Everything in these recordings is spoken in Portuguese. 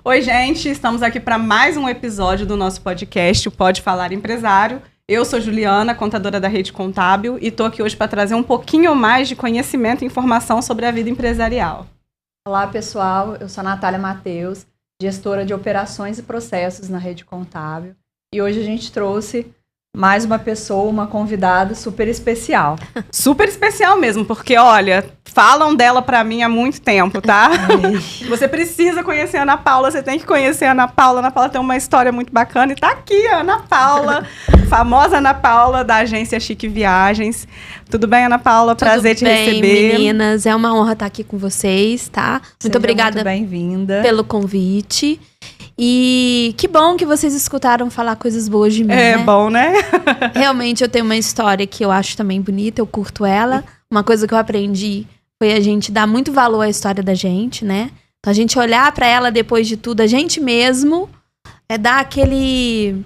Oi, gente, estamos aqui para mais um episódio do nosso podcast, o Pode Falar Empresário. Eu sou Juliana, contadora da Rede Contábil, e estou aqui hoje para trazer um pouquinho mais de conhecimento e informação sobre a vida empresarial. Olá, pessoal. Eu sou a Natália Matheus, gestora de operações e processos na Rede Contábil. E hoje a gente trouxe mais uma pessoa, uma convidada super especial. Super especial mesmo, porque, olha, falam dela pra mim há muito tempo, tá? Você precisa conhecer a Ana Paula, você tem que conhecer a Ana Paula. A Ana Paula tem uma história muito bacana e tá aqui a Ana Paula, famosa Ana Paula da agência Chique Viagens. Tudo bem, Ana Paula? Prazer te receber. Meninas, é uma honra estar aqui com vocês, tá? Muito obrigada. Muito bem-vinda pelo convite. E que bom que vocês escutaram falar coisas boas de mim, né? É bom, né? Realmente eu tenho uma história que eu acho também bonita, eu curto ela. Uma coisa que eu aprendi foi a gente dar muito valor à história da gente, né? Então a gente olhar pra ela depois de tudo, a gente mesmo dar aquele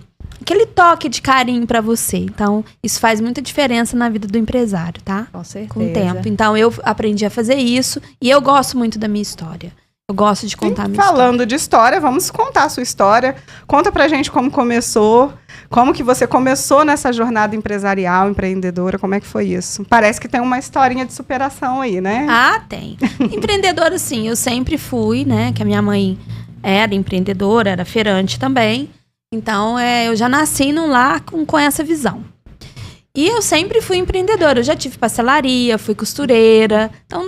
toque de carinho pra você. Então isso faz muita diferença na vida do empresário, tá? Com certeza. Com o tempo. Então eu aprendi a fazer isso e eu gosto muito da minha história. Eu gosto de contar a minha história. Falando de história, vamos contar a sua história. Conta pra gente como começou, como que você começou nessa jornada empresarial, empreendedora, como é que foi isso? Parece que tem uma historinha de superação aí, né? Ah, tem. Empreendedora, sim, eu sempre fui, né? Que a minha mãe era empreendedora, era feirante também. Então, eu já nasci num lar com essa visão. E eu sempre fui empreendedora. Eu já tive pastelaria, fui costureira. Então,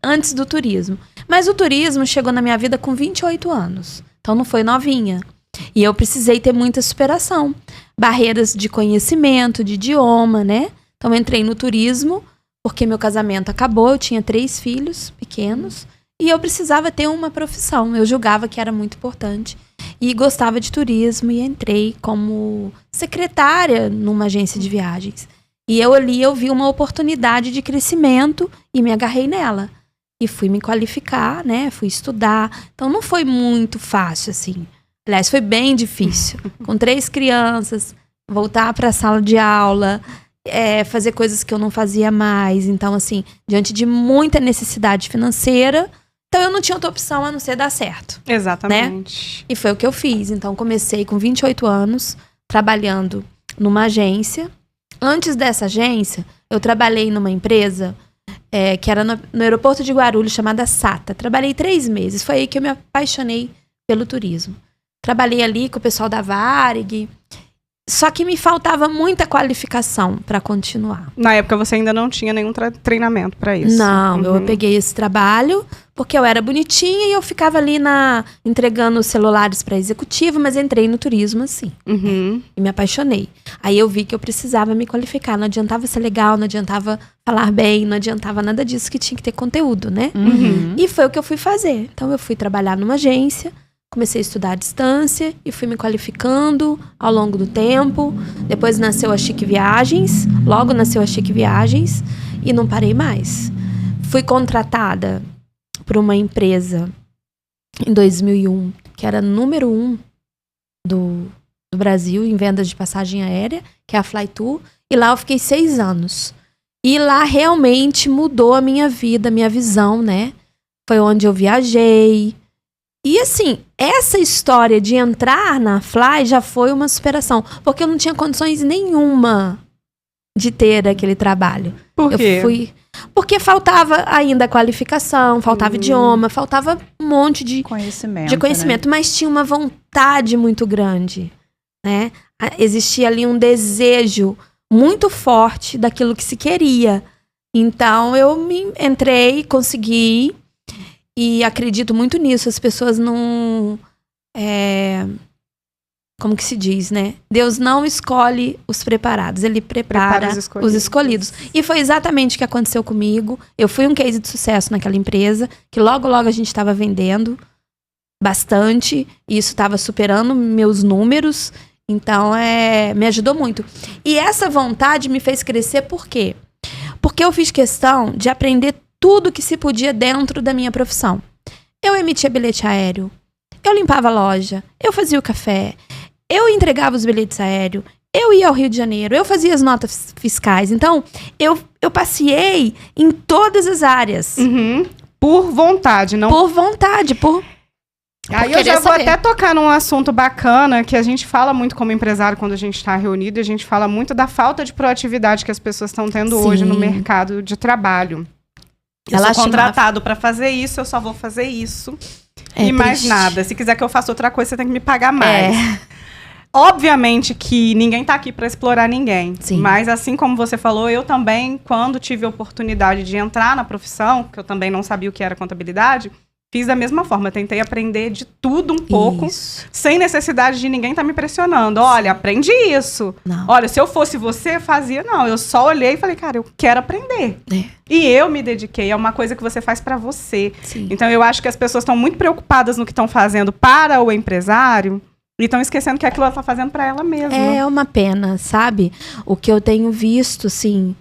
antes do turismo. Mas o turismo chegou na minha vida com 28 anos. Então não foi novinha. E eu precisei ter muita superação. Barreiras de conhecimento, de idioma, né? Então eu entrei no turismo, porque meu casamento acabou, eu tinha 3 filhos pequenos. E eu precisava ter uma profissão. Eu julgava que era muito importante. E gostava de turismo e entrei como secretária numa agência de viagens. E eu vi uma oportunidade de crescimento e me agarrei nela. E fui me qualificar, né? Fui estudar. Então, não foi muito fácil, assim. Aliás, foi bem difícil. Com 3 crianças, voltar para a sala de aula, fazer coisas que eu não fazia mais. Então, assim, diante de muita necessidade financeira, então eu não tinha outra opção a não ser dar certo. Exatamente. Né? E foi o que eu fiz. Então, comecei com 28 anos, trabalhando numa agência. Antes dessa agência, eu trabalhei numa empresa... que era no aeroporto de Guarulhos, chamada SATA. Trabalhei 3 meses. Foi aí que eu me apaixonei pelo turismo. Trabalhei ali com o pessoal da Varig. Só que me faltava muita qualificação para continuar. Na época você ainda não tinha nenhum treinamento para isso? Não, eu peguei esse trabalho porque eu era bonitinha e eu ficava ali entregando celulares para executivo, mas entrei no turismo assim. E me apaixonei. Aí eu vi que eu precisava me qualificar. Não adiantava ser legal, não adiantava falar bem, não adiantava nada disso, que tinha que ter conteúdo, né? E foi o que eu fui fazer. Então eu fui trabalhar numa agência, comecei a estudar à distância e fui me qualificando ao longo do tempo. Depois nasceu a Chique Viagens, logo nasceu a Chique Viagens e não parei mais. Fui contratada por uma empresa em 2001, que era número 1 do Brasil em vendas de passagem aérea, que é a Flytour, e lá eu fiquei 6 anos. E lá realmente mudou a minha vida, a minha visão, né? Foi onde eu viajei. E assim, essa história de entrar na Fly já foi uma superação, porque eu não tinha condições nenhuma de ter aquele trabalho. Por quê? Porque faltava ainda qualificação, faltava idioma, faltava um monte de conhecimento, né? Mas tinha uma vontade muito grande, né? Existia ali um desejo muito forte daquilo que se queria. Então eu entrei, consegui. E acredito muito nisso. As pessoas não... como que se diz, né? Deus não escolhe os preparados. Ele prepara os escolhidos. E foi exatamente o que aconteceu comigo. Eu fui um case de sucesso naquela empresa, que logo a gente estava vendendo bastante. E isso estava superando meus números. Então, me ajudou muito. E essa vontade me fez crescer por quê? Porque eu fiz questão de aprender tudo que se podia dentro da minha profissão. Eu emitia bilhete aéreo, eu limpava a loja, eu fazia o café, eu entregava os bilhetes aéreos, eu ia ao Rio de Janeiro, eu fazia as notas fiscais. Então, eu passeei em todas as áreas. Por vontade, não... Por vontade, Aí eu já vou até tocar num assunto bacana, que a gente fala muito como empresário quando a gente está reunido, e a gente fala muito da falta de proatividade que as pessoas estão tendo hoje no mercado de trabalho. Eu sou contratado para fazer isso, eu só vou fazer isso. E mais nada. Se quiser que eu faça outra coisa, você tem que me pagar mais. Obviamente que ninguém tá aqui para explorar ninguém. Sim. Mas assim como você falou, eu também, quando tive a oportunidade de entrar na profissão, que eu também não sabia o que era contabilidade, fiz da mesma forma. Tentei aprender de tudo um pouco, sem necessidade de ninguém estar me pressionando. Olha, aprende isso. Não. Olha, se eu fosse você, fazia. Não, eu só olhei e falei, cara, eu quero aprender. E eu me dediquei. É uma coisa que você faz para você. Sim. Então, eu acho que as pessoas estão muito preocupadas no que estão fazendo para o empresário e estão esquecendo que aquilo ela está fazendo para ela mesma. É uma pena, sabe? O que eu tenho visto, assim,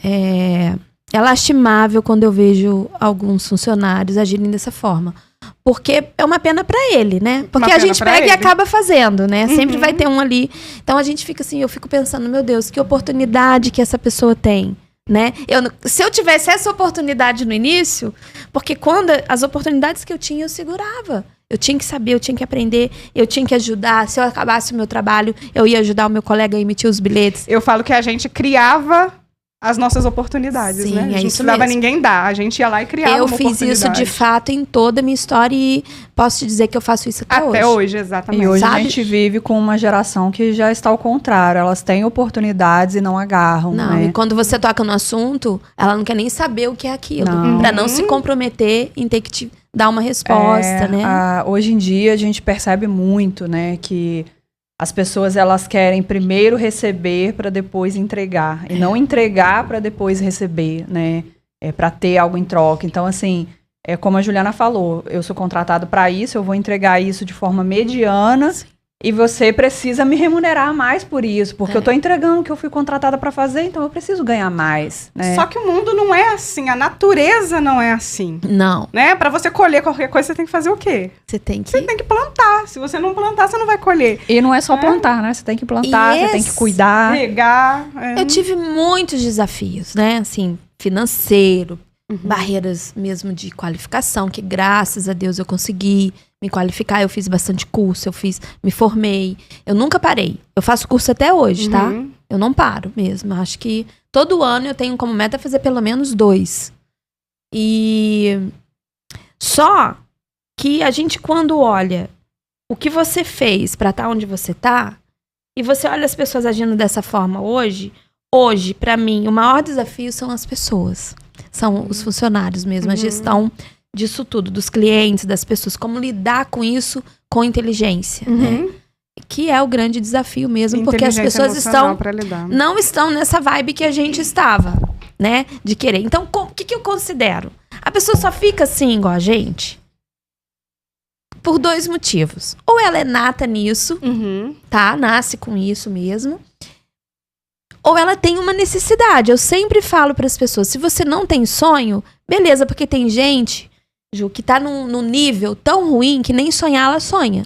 é lastimável quando eu vejo alguns funcionários agirem dessa forma. Porque é uma pena pra ele, né? Porque a gente pega e acaba fazendo, né? Sempre vai ter um ali. Então a gente fica assim, eu fico pensando, meu Deus, que oportunidade que essa pessoa tem, né? Se eu tivesse essa oportunidade no início, porque quando as oportunidades que eu tinha, eu segurava. Eu tinha que saber, eu tinha que aprender, eu tinha que ajudar. Se eu acabasse o meu trabalho, eu ia ajudar o meu colega a emitir os bilhetes. Eu falo que a gente criava as nossas oportunidades, Sim, né? A gente não precisava ninguém dar, a gente ia lá e criava uma oportunidade. Eu fiz isso de fato em toda a minha história e posso te dizer que eu faço isso até hoje. Até hoje, exatamente. E hoje a gente vive com uma geração que já está ao contrário. Elas têm oportunidades e não agarram, Não, né? e quando você toca no assunto, ela não quer nem saber o que é aquilo. Pra não se comprometer em ter que te dar uma resposta, né? Hoje em dia a gente percebe muito, né, que as pessoas elas querem primeiro receber para depois entregar e não entregar para depois receber, né? Para ter algo em troca. Então, assim, como a Juliana falou, eu sou contratado para isso, eu vou entregar isso de forma mediana. Sim. E você precisa me remunerar mais por isso, porque eu tô entregando o que eu fui contratada para fazer, então eu preciso ganhar mais, né? Só que o mundo não é assim, a natureza não é assim. Não. Né? Para você colher qualquer coisa, você tem que fazer o quê? Você tem que plantar. Se você não plantar, você não vai colher. E não é só plantar, né? Você tem que plantar, você tem que cuidar. Regar. Eu tive muitos desafios, né? Assim, financeiro, barreiras mesmo de qualificação, que graças a Deus eu consegui me qualificar. Eu fiz bastante curso, me formei. Eu nunca parei. Eu faço curso até hoje, tá? Eu não paro mesmo. Acho que todo ano eu tenho como meta fazer pelo menos 2. E só que a gente, quando olha o que você fez pra estar onde você tá, e você olha as pessoas agindo dessa forma hoje, pra mim, o maior desafio são as pessoas. São os funcionários mesmo, a gestão disso tudo, dos clientes, das pessoas, como lidar com isso com inteligência, né? Que é o grande desafio mesmo, porque as pessoas não estão nessa vibe que a gente estava, né? De querer. Então, o que eu considero? A pessoa só fica assim, igual a gente, por 2 motivos. Ou ela é nata nisso, tá? Nasce com isso mesmo. Ou ela tem uma necessidade. Eu sempre falo para as pessoas, se você não tem sonho, beleza, porque tem gente, Ju, que tá num nível tão ruim que nem sonhar ela sonha.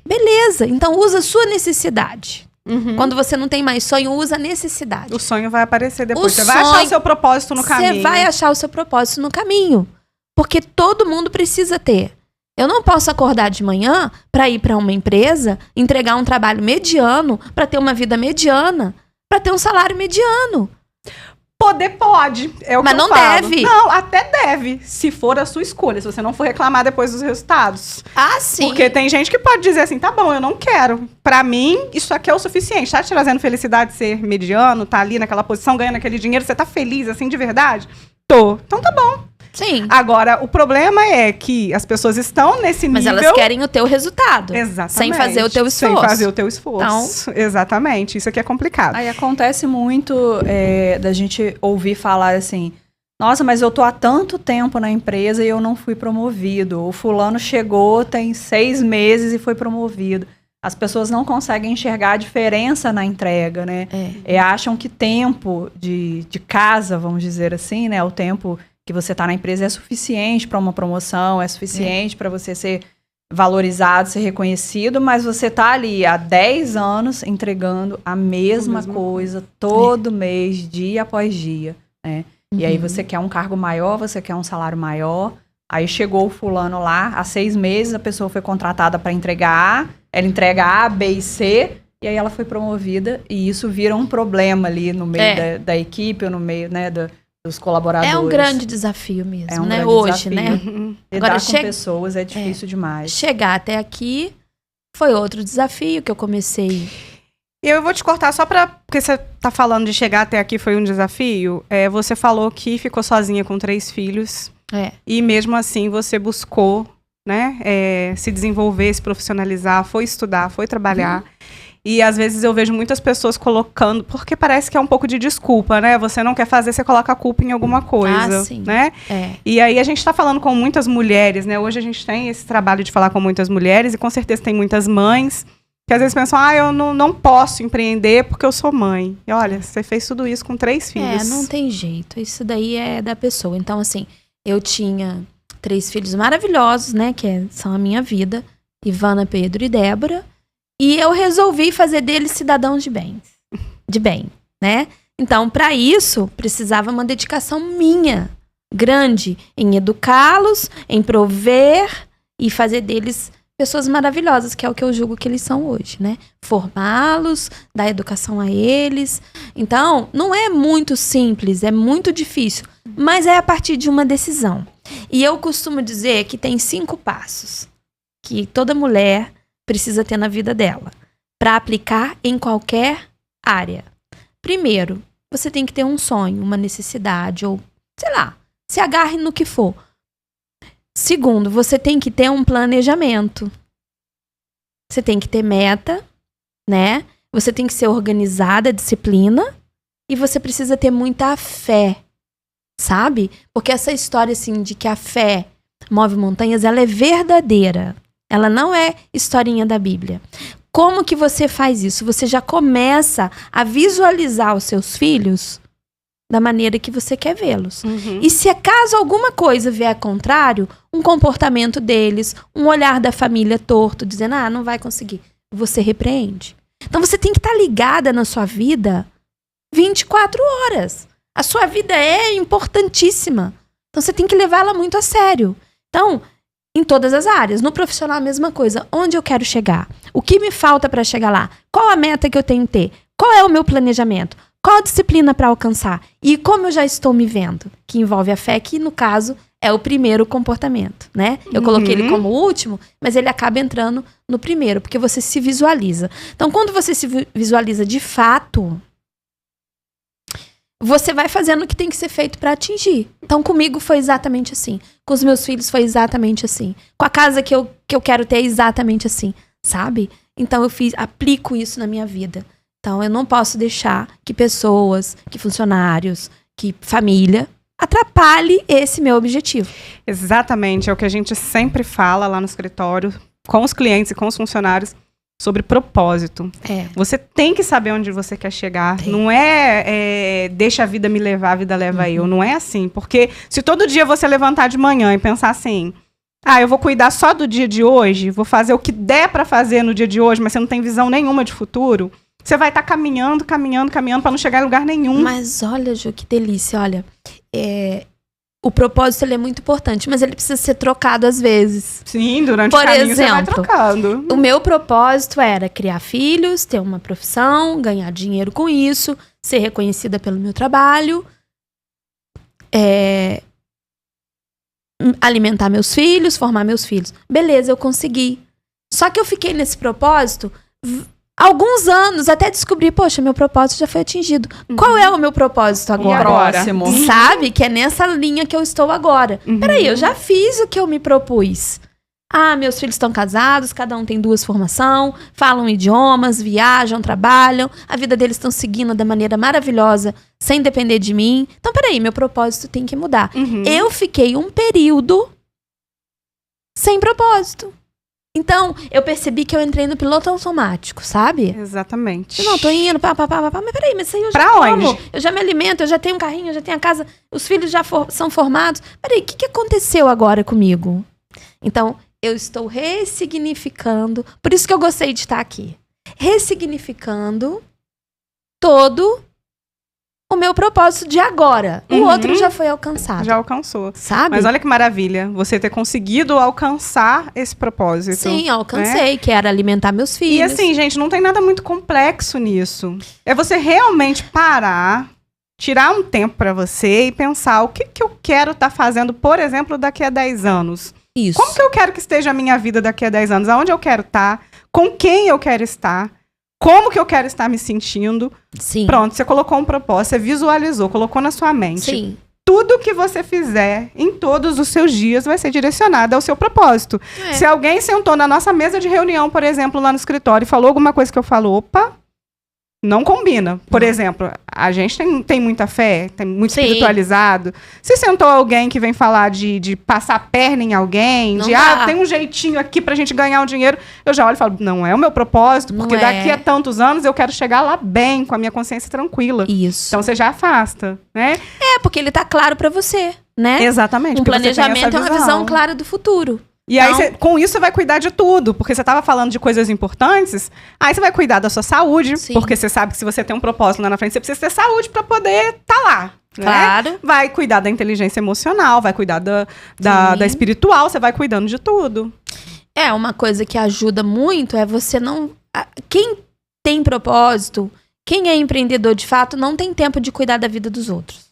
Beleza, então usa a sua necessidade. Quando você não tem mais sonho, usa a necessidade. O sonho vai aparecer depois. Você vai achar o seu propósito no caminho. Você vai achar o seu propósito no caminho. Porque todo mundo precisa ter. Eu não posso acordar de manhã para ir para uma empresa, entregar um trabalho mediano, para ter uma vida mediana, para ter um salário mediano. Poder pode, é o Mas que eu não falo. deve. Não, até deve, se for a sua escolha, se você não for reclamar depois dos resultados. Ah, sim. Porque tem gente que pode dizer assim, tá bom, eu não quero. Pra mim, isso aqui é o suficiente. Tá te trazendo felicidade ser mediano, tá ali naquela posição, ganhando aquele dinheiro, você tá feliz, assim, de verdade? Tô. Então tá bom. Sim. Agora, o problema é que as pessoas estão nesse nível... Mas elas querem o teu resultado. Exatamente. Sem fazer o teu esforço. Sem fazer o teu esforço. Então, exatamente. Isso aqui é complicado. Aí acontece muito da gente ouvir falar assim, nossa, mas eu tô há tanto tempo na empresa e eu não fui promovido. O fulano chegou, tem 6 meses e foi promovido. As pessoas não conseguem enxergar a diferença na entrega, né? Acham que tempo de casa, vamos dizer assim, né? O tempo que você está na empresa é suficiente para uma promoção, é suficiente para você ser valorizado, ser reconhecido, mas você está ali há 10 anos entregando a mesma coisa todo mês, dia após dia, né? E aí você quer um cargo maior, você quer um salário maior, Aí chegou o fulano lá, há 6 meses, a pessoa foi contratada para entregar A, ela entrega A, B e C, e aí ela foi promovida, e isso vira um problema ali no meio da equipe, ou no meio, né, dos colaboradores. É um grande desafio mesmo, É um né? grande hoje, desafio. né? Lidar Agora, com pessoas é difícil demais. Chegar até aqui foi outro desafio que eu comecei. E eu vou te cortar só porque você tá falando de chegar até aqui foi um desafio. Você falou que ficou sozinha com 3 filhos. E mesmo assim você buscou, né, se desenvolver, se profissionalizar, foi estudar, foi trabalhar. E às vezes eu vejo muitas pessoas colocando, porque parece que é um pouco de desculpa, né? Você não quer fazer, você coloca a culpa em alguma coisa, sim. né? E aí a gente tá falando com muitas mulheres, né? Hoje a gente tem esse trabalho de falar com muitas mulheres e com certeza tem muitas mães que às vezes pensam, eu não posso empreender porque eu sou mãe. E olha, você fez tudo isso com 3 filhos. Não tem jeito. Isso daí é da pessoa. Então, assim, eu tinha 3 filhos maravilhosos, né? Que são a minha vida. Ivana, Pedro e Débora. E eu resolvi fazer deles cidadãos de bem, né? Então, para isso, precisava uma dedicação minha, grande, em educá-los, em prover e fazer deles pessoas maravilhosas, que é o que eu julgo que eles são hoje, né? Formá-los, dar educação a eles. Então, não é muito simples, é muito difícil, mas é a partir de uma decisão. E eu costumo dizer que tem 5 passos que toda mulher precisa ter na vida dela, para aplicar em qualquer área. Primeiro, você tem que ter um sonho, uma necessidade, ou, sei lá, se agarre no que for. Segundo, você tem que ter um planejamento. Você tem que ter meta, né? Você tem que ser organizada, disciplina, e você precisa ter muita fé, sabe? Porque essa história, assim, de que a fé move montanhas, ela é verdadeira. Ela não é historinha da Bíblia. Como que você faz isso? Você já começa a visualizar os seus filhos da maneira que você quer vê-los. E se acaso alguma coisa vier contrário, um comportamento deles, um olhar da família torto, dizendo, não vai conseguir, você repreende. Então você tem que estar ligada na sua vida 24 horas. A sua vida é importantíssima. Então você tem que levá-la muito a sério. Então, em todas as áreas. No profissional, a mesma coisa. Onde eu quero chegar? O que me falta para chegar lá? Qual a meta que eu tenho que ter? Qual é o meu planejamento? Qual a disciplina para alcançar? E como eu já estou me vendo? Que envolve a fé, que no caso é o primeiro comportamento, né? Eu coloquei ele como último, mas ele acaba entrando no primeiro, porque você se visualiza. Então, quando você se visualiza de fato, você vai fazendo o que tem que ser feito para atingir. Então, comigo foi exatamente assim. Com os meus filhos foi exatamente assim. Com a casa que eu quero ter é exatamente assim, sabe? Então, aplico isso na minha vida. Então, eu não posso deixar que pessoas, que funcionários, que família atrapalhe esse meu objetivo. Exatamente, é o que a gente sempre fala lá no escritório, com os clientes e com os funcionários, sobre propósito. Você tem que saber onde você quer chegar. Não deixa a vida me levar, a vida leva eu. Não é assim. Porque se todo dia você levantar de manhã e pensar assim, eu vou cuidar só do dia de hoje, vou fazer o que der para fazer no dia de hoje, mas você não tem visão nenhuma de futuro, você vai estar caminhando para não chegar em lugar nenhum. Mas olha, Ju, que delícia. Olha, o propósito ele é muito importante, mas ele precisa ser trocado às vezes. Sim, durante o caminho você vai trocando. O meu propósito era criar filhos, ter uma profissão, ganhar dinheiro com isso, ser reconhecida pelo meu trabalho, alimentar meus filhos, formar meus filhos. Beleza, eu consegui. Só que eu fiquei nesse propósito alguns anos até descobrir, poxa, meu propósito já foi atingido. Qual é o meu propósito agora? Próximo. Sabe? Que é nessa linha que eu estou agora. Peraí, eu já fiz o que eu me propus. Meus filhos estão casados, cada um tem 2 formações, falam idiomas, viajam, trabalham, a vida deles estão seguindo da maneira maravilhosa, sem depender de mim. Então, peraí, meu propósito tem que mudar. Eu fiquei um período sem propósito. Então, eu percebi que eu entrei no piloto automático, sabe? Exatamente. Não, tô indo, mas peraí, mas isso aí eu já como. Eu já me alimento, eu já tenho um carrinho, eu já tenho a casa, os filhos já são formados. Peraí, o que aconteceu agora comigo? Então, eu estou ressignificando, por isso que eu gostei de estar aqui. Ressignificando todo o meu propósito de agora. O outro já foi alcançado. Já alcançou. Sabe? Mas olha que maravilha, você ter conseguido alcançar esse propósito. Sim, alcancei, que era alimentar meus filhos. E assim, gente, não tem nada muito complexo nisso. É você realmente parar, tirar um tempo pra você e pensar o que eu quero estar fazendo, por exemplo, daqui a 10 anos. Isso. Como que eu quero que esteja a minha vida daqui a 10 anos? Aonde eu quero estar? Com quem eu quero estar? Como que eu quero estar me sentindo? Sim. Pronto, você colocou um propósito, você visualizou, colocou na sua mente. Sim. Tudo que você fizer em todos os seus dias vai ser direcionado ao seu propósito. Se alguém sentou na nossa mesa de reunião, por exemplo, lá no escritório e falou alguma coisa que eu falo, opa, não combina. Por exemplo, a gente tem muita fé, tem muito espiritualizado. Se sentou alguém que vem falar de passar a perna em alguém, Não de, dá. tem um jeitinho aqui pra gente ganhar um dinheiro, eu já olho e falo, não é o meu propósito, porque Não é. daqui a tantos anos eu quero chegar lá bem, com a minha consciência tranquila. Isso. Então você já afasta, né? Porque ele tá claro pra você, né? Exatamente. Um porque você tem planejamento essa é uma visão clara do futuro. E aí, com isso, você vai cuidar de tudo. Porque você estava falando de coisas importantes. Aí você vai cuidar da sua saúde. Sim. Porque você sabe que se você tem um propósito lá na frente, você precisa ter saúde para poder estar lá. Né? Claro. Vai cuidar da inteligência emocional, vai cuidar da espiritual, você vai cuidando de tudo. Uma coisa que ajuda muito é você não... Quem tem propósito, quem é empreendedor de fato, não tem tempo de cuidar da vida dos outros,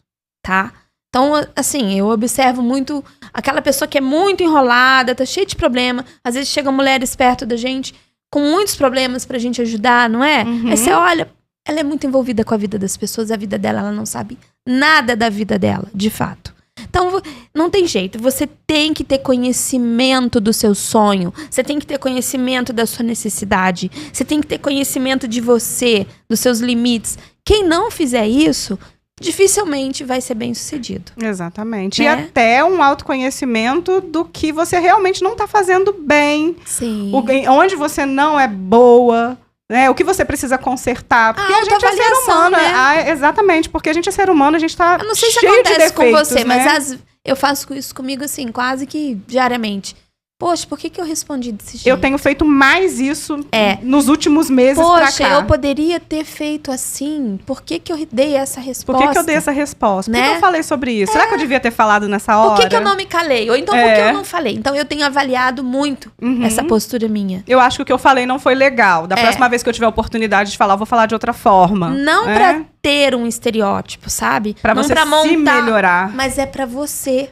tá? Então, assim, eu observo muito aquela pessoa que é muito enrolada, tá cheia de problema. Às vezes chegam mulheres perto da gente com muitos problemas pra gente ajudar, não é? Aí você olha, ela é muito envolvida com a vida das pessoas, a vida dela, ela não sabe nada da vida dela, de fato. Então, não tem jeito. Você tem que ter conhecimento do seu sonho. Você tem que ter conhecimento da sua necessidade. Você tem que ter conhecimento de você, dos seus limites. Quem não fizer isso, dificilmente vai ser bem sucedido. Exatamente. E até um autoconhecimento do que você realmente não está fazendo bem. Sim. Onde você não é boa. Né? O que você precisa consertar. Porque a gente é ser humano. Né? Exatamente. Porque a gente é ser humano, a gente tá Eu não sei se cheio acontece de defeitos, com você, né? mas eu faço isso comigo assim, quase que diariamente. Poxa, por que eu respondi desse jeito? Eu tenho feito mais isso nos últimos meses pra cá. Poxa, eu poderia ter feito assim. Por que eu dei essa resposta? Por que eu dei essa resposta? Né? Por que eu falei sobre isso? Será que eu devia ter falado nessa hora? Por que eu não me calei? Ou então, por que eu não falei? Então, eu tenho avaliado muito essa postura minha. Eu acho que o que eu falei não foi legal. Da próxima vez que eu tiver a oportunidade de falar, eu vou falar de outra forma. Não pra ter um estereótipo, sabe? Pra não você pra montar, se melhorar. Mas é pra você.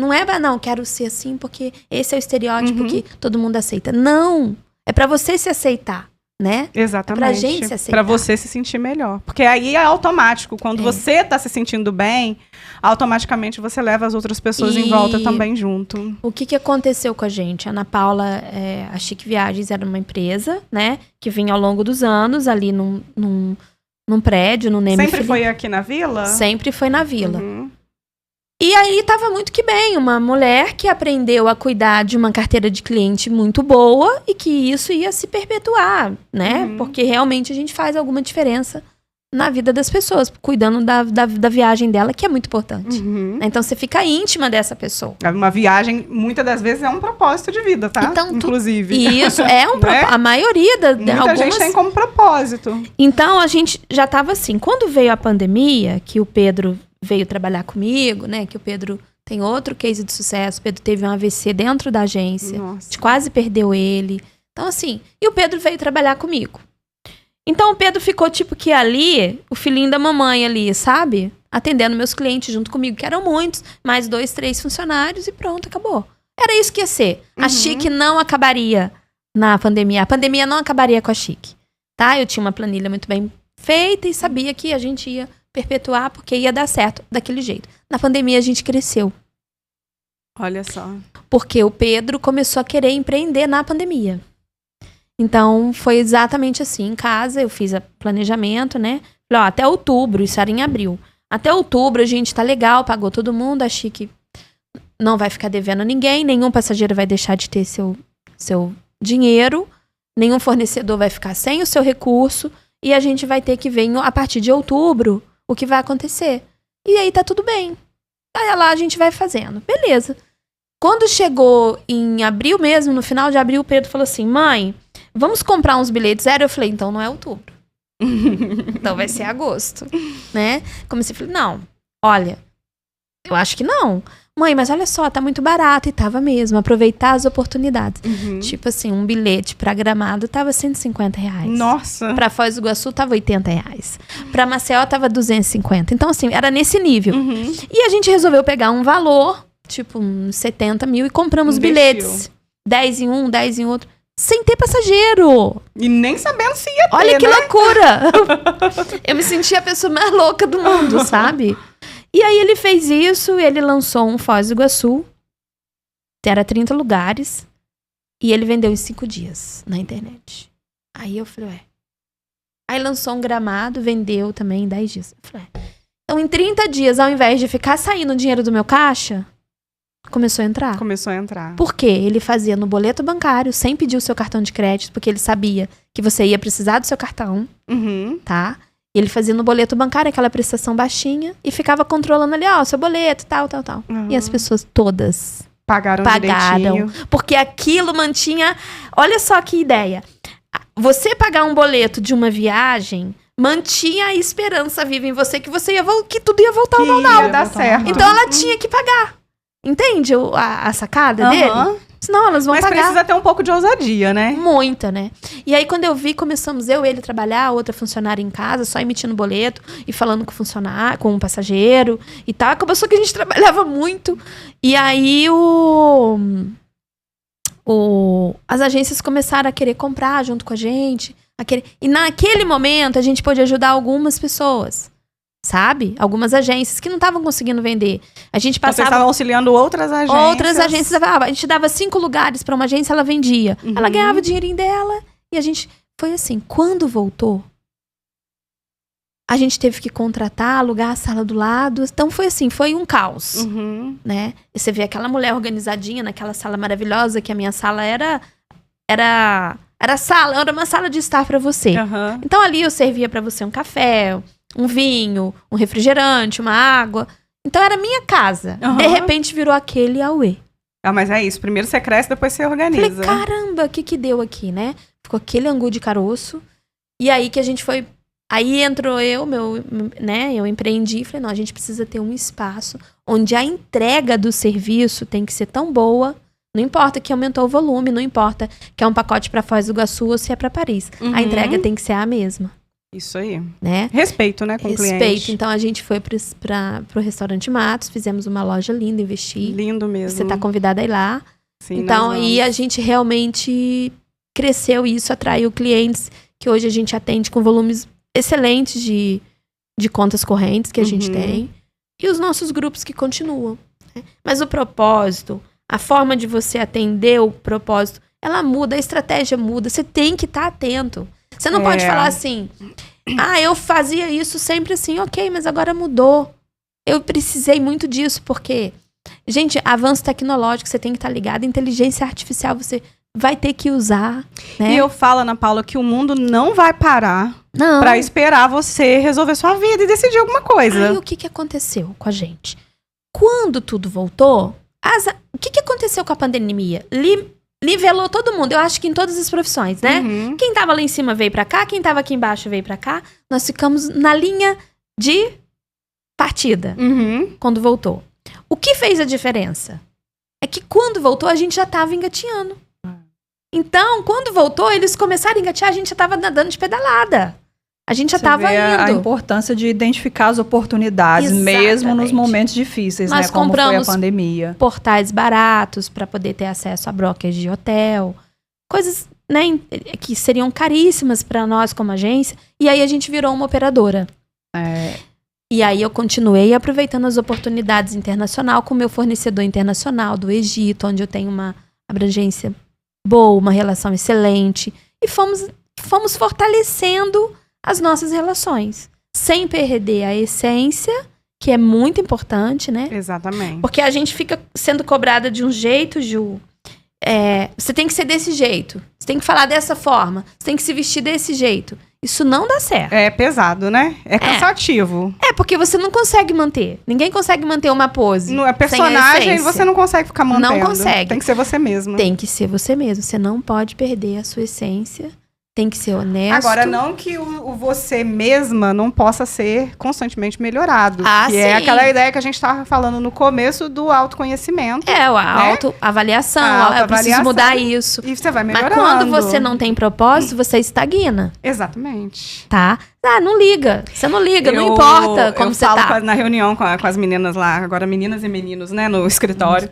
Não é pra, não, quero ser assim porque esse é o estereótipo que todo mundo aceita. Não. É pra você se aceitar, né? Exatamente. É pra gente se aceitar. Pra você se sentir melhor. Porque aí é automático. Quando você tá se sentindo bem, automaticamente você leva as outras pessoas em volta também junto. O que aconteceu com a gente? A Ana Paula, a Chique Viagens era uma empresa, né? Que vinha ao longo dos anos ali num prédio, no Neme Sempre foi aqui na Vila? Sempre foi na Vila. Uhum. E aí tava muito que bem, uma mulher que aprendeu a cuidar de uma carteira de cliente muito boa e que isso ia se perpetuar, né? Porque realmente a gente faz alguma diferença na vida das pessoas, cuidando da viagem dela, que é muito importante. Então você fica íntima dessa pessoa. Uma viagem, muitas das vezes, é um propósito de vida, tá? Então, inclusive. Isso, é um propósito. A maioria Muita gente tem como propósito. Então a gente já tava assim, quando veio a pandemia, que o Pedro veio trabalhar comigo, né? Que o Pedro tem outro case de sucesso. O Pedro teve um AVC dentro da agência. Nossa. A gente quase perdeu ele. Então, assim, e o Pedro veio trabalhar comigo. Então, o Pedro ficou tipo que ali, o filhinho da mamãe ali, sabe? Atendendo meus clientes junto comigo, que eram muitos, mais 2, 3 funcionários e pronto, acabou. Era isso que ia ser. A Chique não acabaria na pandemia. A pandemia não acabaria com a Chique, tá? Eu tinha uma planilha muito bem feita e sabia que a gente ia perpetuar porque ia dar certo daquele jeito. Na pandemia a gente cresceu. Olha só. Porque o Pedro começou a querer empreender na pandemia. Então foi exatamente assim. Em casa eu fiz o planejamento, né? Falei, até outubro, isso era em abril. Até outubro a gente tá legal, pagou todo mundo, achei que não vai ficar devendo a ninguém, nenhum passageiro vai deixar de ter seu dinheiro, nenhum fornecedor vai ficar sem o seu recurso e a gente vai ter que ver a partir de outubro o que vai acontecer. E aí tá tudo bem. Aí lá a gente vai fazendo. Beleza. Quando chegou em abril mesmo, no final de abril, o Pedro falou assim, mãe, vamos comprar uns bilhetes aéreos? Eu falei, então não é outubro. Então vai ser agosto, né? Comecei a falar, não, olha, eu acho que não. Mãe, mas olha só, tá muito barato. E tava mesmo, aproveitar as oportunidades. Tipo assim, um bilhete pra Gramado tava R$150. Nossa! Pra Foz do Iguaçu tava R$80. Pra Maceió tava 250. Então assim, era nesse nível. E a gente resolveu pegar um valor, tipo uns 70 mil, e compramos bilhetes. 10 em um, 10 em outro. Sem ter passageiro. E nem sabendo se ia ter, Olha que né? loucura! Eu me senti a pessoa mais louca do mundo, sabe? E aí ele fez isso, ele lançou um Foz do Iguaçu. Era 30 lugares. E ele vendeu em 5 dias na internet. Aí eu falei, ué. Aí lançou um Gramado, vendeu também em 10 dias. Eu falei, então em 30 dias, ao invés de ficar saindo o dinheiro do meu caixa, começou a entrar. Começou a entrar. Por quê? Ele fazia no boleto bancário, sem pedir o seu cartão de crédito, porque ele sabia que você ia precisar do seu cartão, tá? Ele fazia no boleto bancário aquela prestação baixinha e ficava controlando ali, ó, seu boleto, tal. E as pessoas todas pagaram direitinho. Porque aquilo mantinha... Olha só que ideia. Você pagar um boleto de uma viagem mantinha a esperança viva em você que você que tudo ia voltar ao normal. Ia dar certo. Então ela tinha que pagar. Entende a sacada dele? Senão elas vão Mas pagar. precisa ter um pouco de ousadia, né? Muita, né? E aí, quando eu vi, começamos eu e ele trabalhar, outra funcionária em casa, só emitindo boleto e falando com o funcionário, com o passageiro e tal. Começou que a gente trabalhava muito. E aí, as agências começaram a querer comprar junto com a gente. E naquele momento, a gente pôde ajudar algumas pessoas. Sabe? Algumas agências que não estavam conseguindo vender. A gente passava... Vocês estavam auxiliando outras agências. Outras agências. A gente dava 5 lugares para uma agência, ela vendia. Ela ganhava o dinheirinho dela. E a gente... Foi assim, quando voltou, a gente teve que contratar, alugar a sala do lado. Então foi assim, foi um caos. Né? E você vê aquela mulher organizadinha naquela sala maravilhosa, que a minha sala era uma sala de estar para você. Então ali eu servia para você um café, um vinho, um refrigerante, uma água. Então era minha casa. De repente virou aquele auê. Ah, mas é isso. Primeiro você cresce, depois você organiza. Falei, caramba, o que deu aqui, né? Ficou aquele angu de caroço. E aí que a gente foi... Aí entrou eu empreendi e falei, não, a gente precisa ter um espaço onde a entrega do serviço tem que ser tão boa. Não importa que aumentou o volume, não importa que é um pacote para Foz do Iguaçu ou se é para Paris. A entrega tem que ser a mesma. Isso aí. Né? Respeito, né, com o cliente. Respeito. Então, a gente foi pro restaurante Matos, fizemos uma loja linda, investi. Lindo mesmo. Você tá convidada a ir lá. Sim, então, aí a gente realmente cresceu isso, atraiu clientes que hoje a gente atende com volumes excelentes de contas correntes que a gente tem. E os nossos grupos que continuam. Né? Mas o propósito, a forma de você atender o propósito, ela muda, a estratégia muda. Você tem que estar atento. Você não pode falar assim, eu fazia isso sempre assim, ok, mas agora mudou. Eu precisei muito disso, porque, gente, avanço tecnológico, você tem que estar ligado, inteligência artificial, você vai ter que usar. Né? E eu falo, Ana Paula, que o mundo não vai parar pra esperar você resolver sua vida e decidir alguma coisa. Aí o que aconteceu com a gente? Quando tudo voltou, o que aconteceu com a pandemia? Nivelou todo mundo, eu acho que em todas as profissões, né? Quem tava lá em cima veio pra cá, quem tava aqui embaixo veio pra cá. Nós ficamos na linha de partida, quando voltou. O que fez a diferença? É que quando voltou, a gente já tava engatinhando. Então, quando voltou, eles começaram a engatear, a gente já tava nadando de pedalada. A gente já tava indo. A importância de identificar as oportunidades, mesmo nos momentos difíceis, nós né? Como compramos foi a pandemia. Portais baratos para poder ter acesso a brokers de hotel. Coisas, né, que seriam caríssimas para nós como agência. E aí a gente virou uma operadora. E aí eu continuei aproveitando as oportunidades internacional com o meu fornecedor internacional do Egito, onde eu tenho uma abrangência boa, uma relação excelente. E fomos fortalecendo as nossas relações, sem perder a essência, que é muito importante, né? Exatamente. Porque a gente fica sendo cobrada de um jeito, Ju. Você tem que ser desse jeito, você tem que falar dessa forma, você tem que se vestir desse jeito. Isso não dá certo. É pesado, né? É cansativo. Porque você não consegue manter. Ninguém consegue manter uma pose. No personagem, você não consegue ficar mantendo. Não consegue. Tem que ser você mesma. Tem que ser você mesmo. Você não pode perder a sua essência. tem que ser honesto. Agora, não que o você mesma não possa ser constantemente melhorado. Que é sim. aquela ideia que a gente estava falando no começo do autoconhecimento. A autoavaliação. Eu preciso mudar isso. E você vai Mas melhorando. quando você não tem propósito, você estagna, Exatamente. tá? Não liga. Você não liga, não importa como você falo tá. na reunião com as meninas lá, agora meninas e meninos, né, no escritório,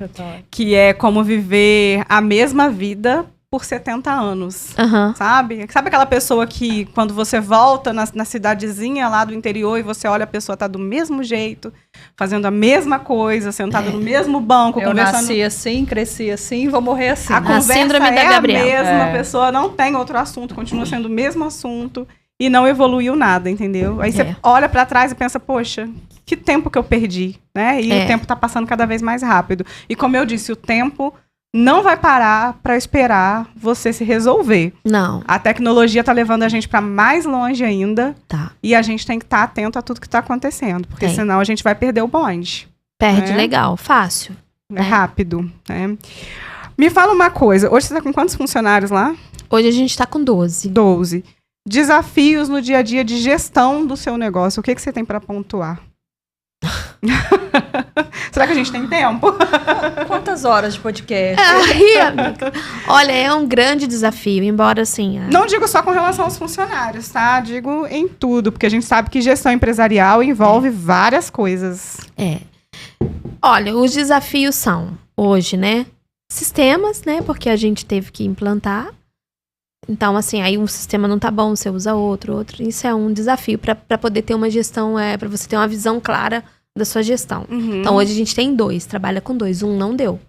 que é como viver a mesma vida por 70 anos, sabe? Sabe aquela pessoa que, quando você volta na cidadezinha lá do interior e você olha, a pessoa tá do mesmo jeito, fazendo a mesma coisa, sentada no mesmo banco, eu conversando... nasci assim, cresci assim, vou morrer assim. A conversa síndrome da Gabriela. a mesma, a pessoa não tem outro assunto, continua sendo o mesmo assunto e não evoluiu nada, entendeu? Aí você olha pra trás e pensa, poxa, que tempo que eu perdi, né? E o tempo tá passando cada vez mais rápido. E como eu disse, o tempo não vai parar para esperar você se resolver. Não. A tecnologia tá levando a gente para mais longe ainda. Tá. E a gente tem que estar atento a tudo que tá acontecendo. Porque senão a gente vai perder o bonde. Perde legal, fácil. É rápido, né? Me fala uma coisa. Hoje você tá com quantos funcionários lá? Hoje a gente tá com 12. 12. Desafios no dia a dia de gestão do seu negócio. O que você tem para pontuar? Será que a gente tem tempo? Quantas horas de podcast? Ai, amiga. Olha, é um grande desafio, embora assim... Não digo só com relação aos funcionários, tá? Digo em tudo, porque a gente sabe que gestão empresarial envolve várias coisas. Olha, os desafios são, hoje, né? Sistemas, né? Porque a gente teve que implantar. Então, assim, aí um sistema não tá bom, você usa outro. Isso é um desafio para poder ter uma gestão, para você ter uma visão clara da sua gestão. Então, hoje a gente tem 2, trabalha com 2. Um não deu.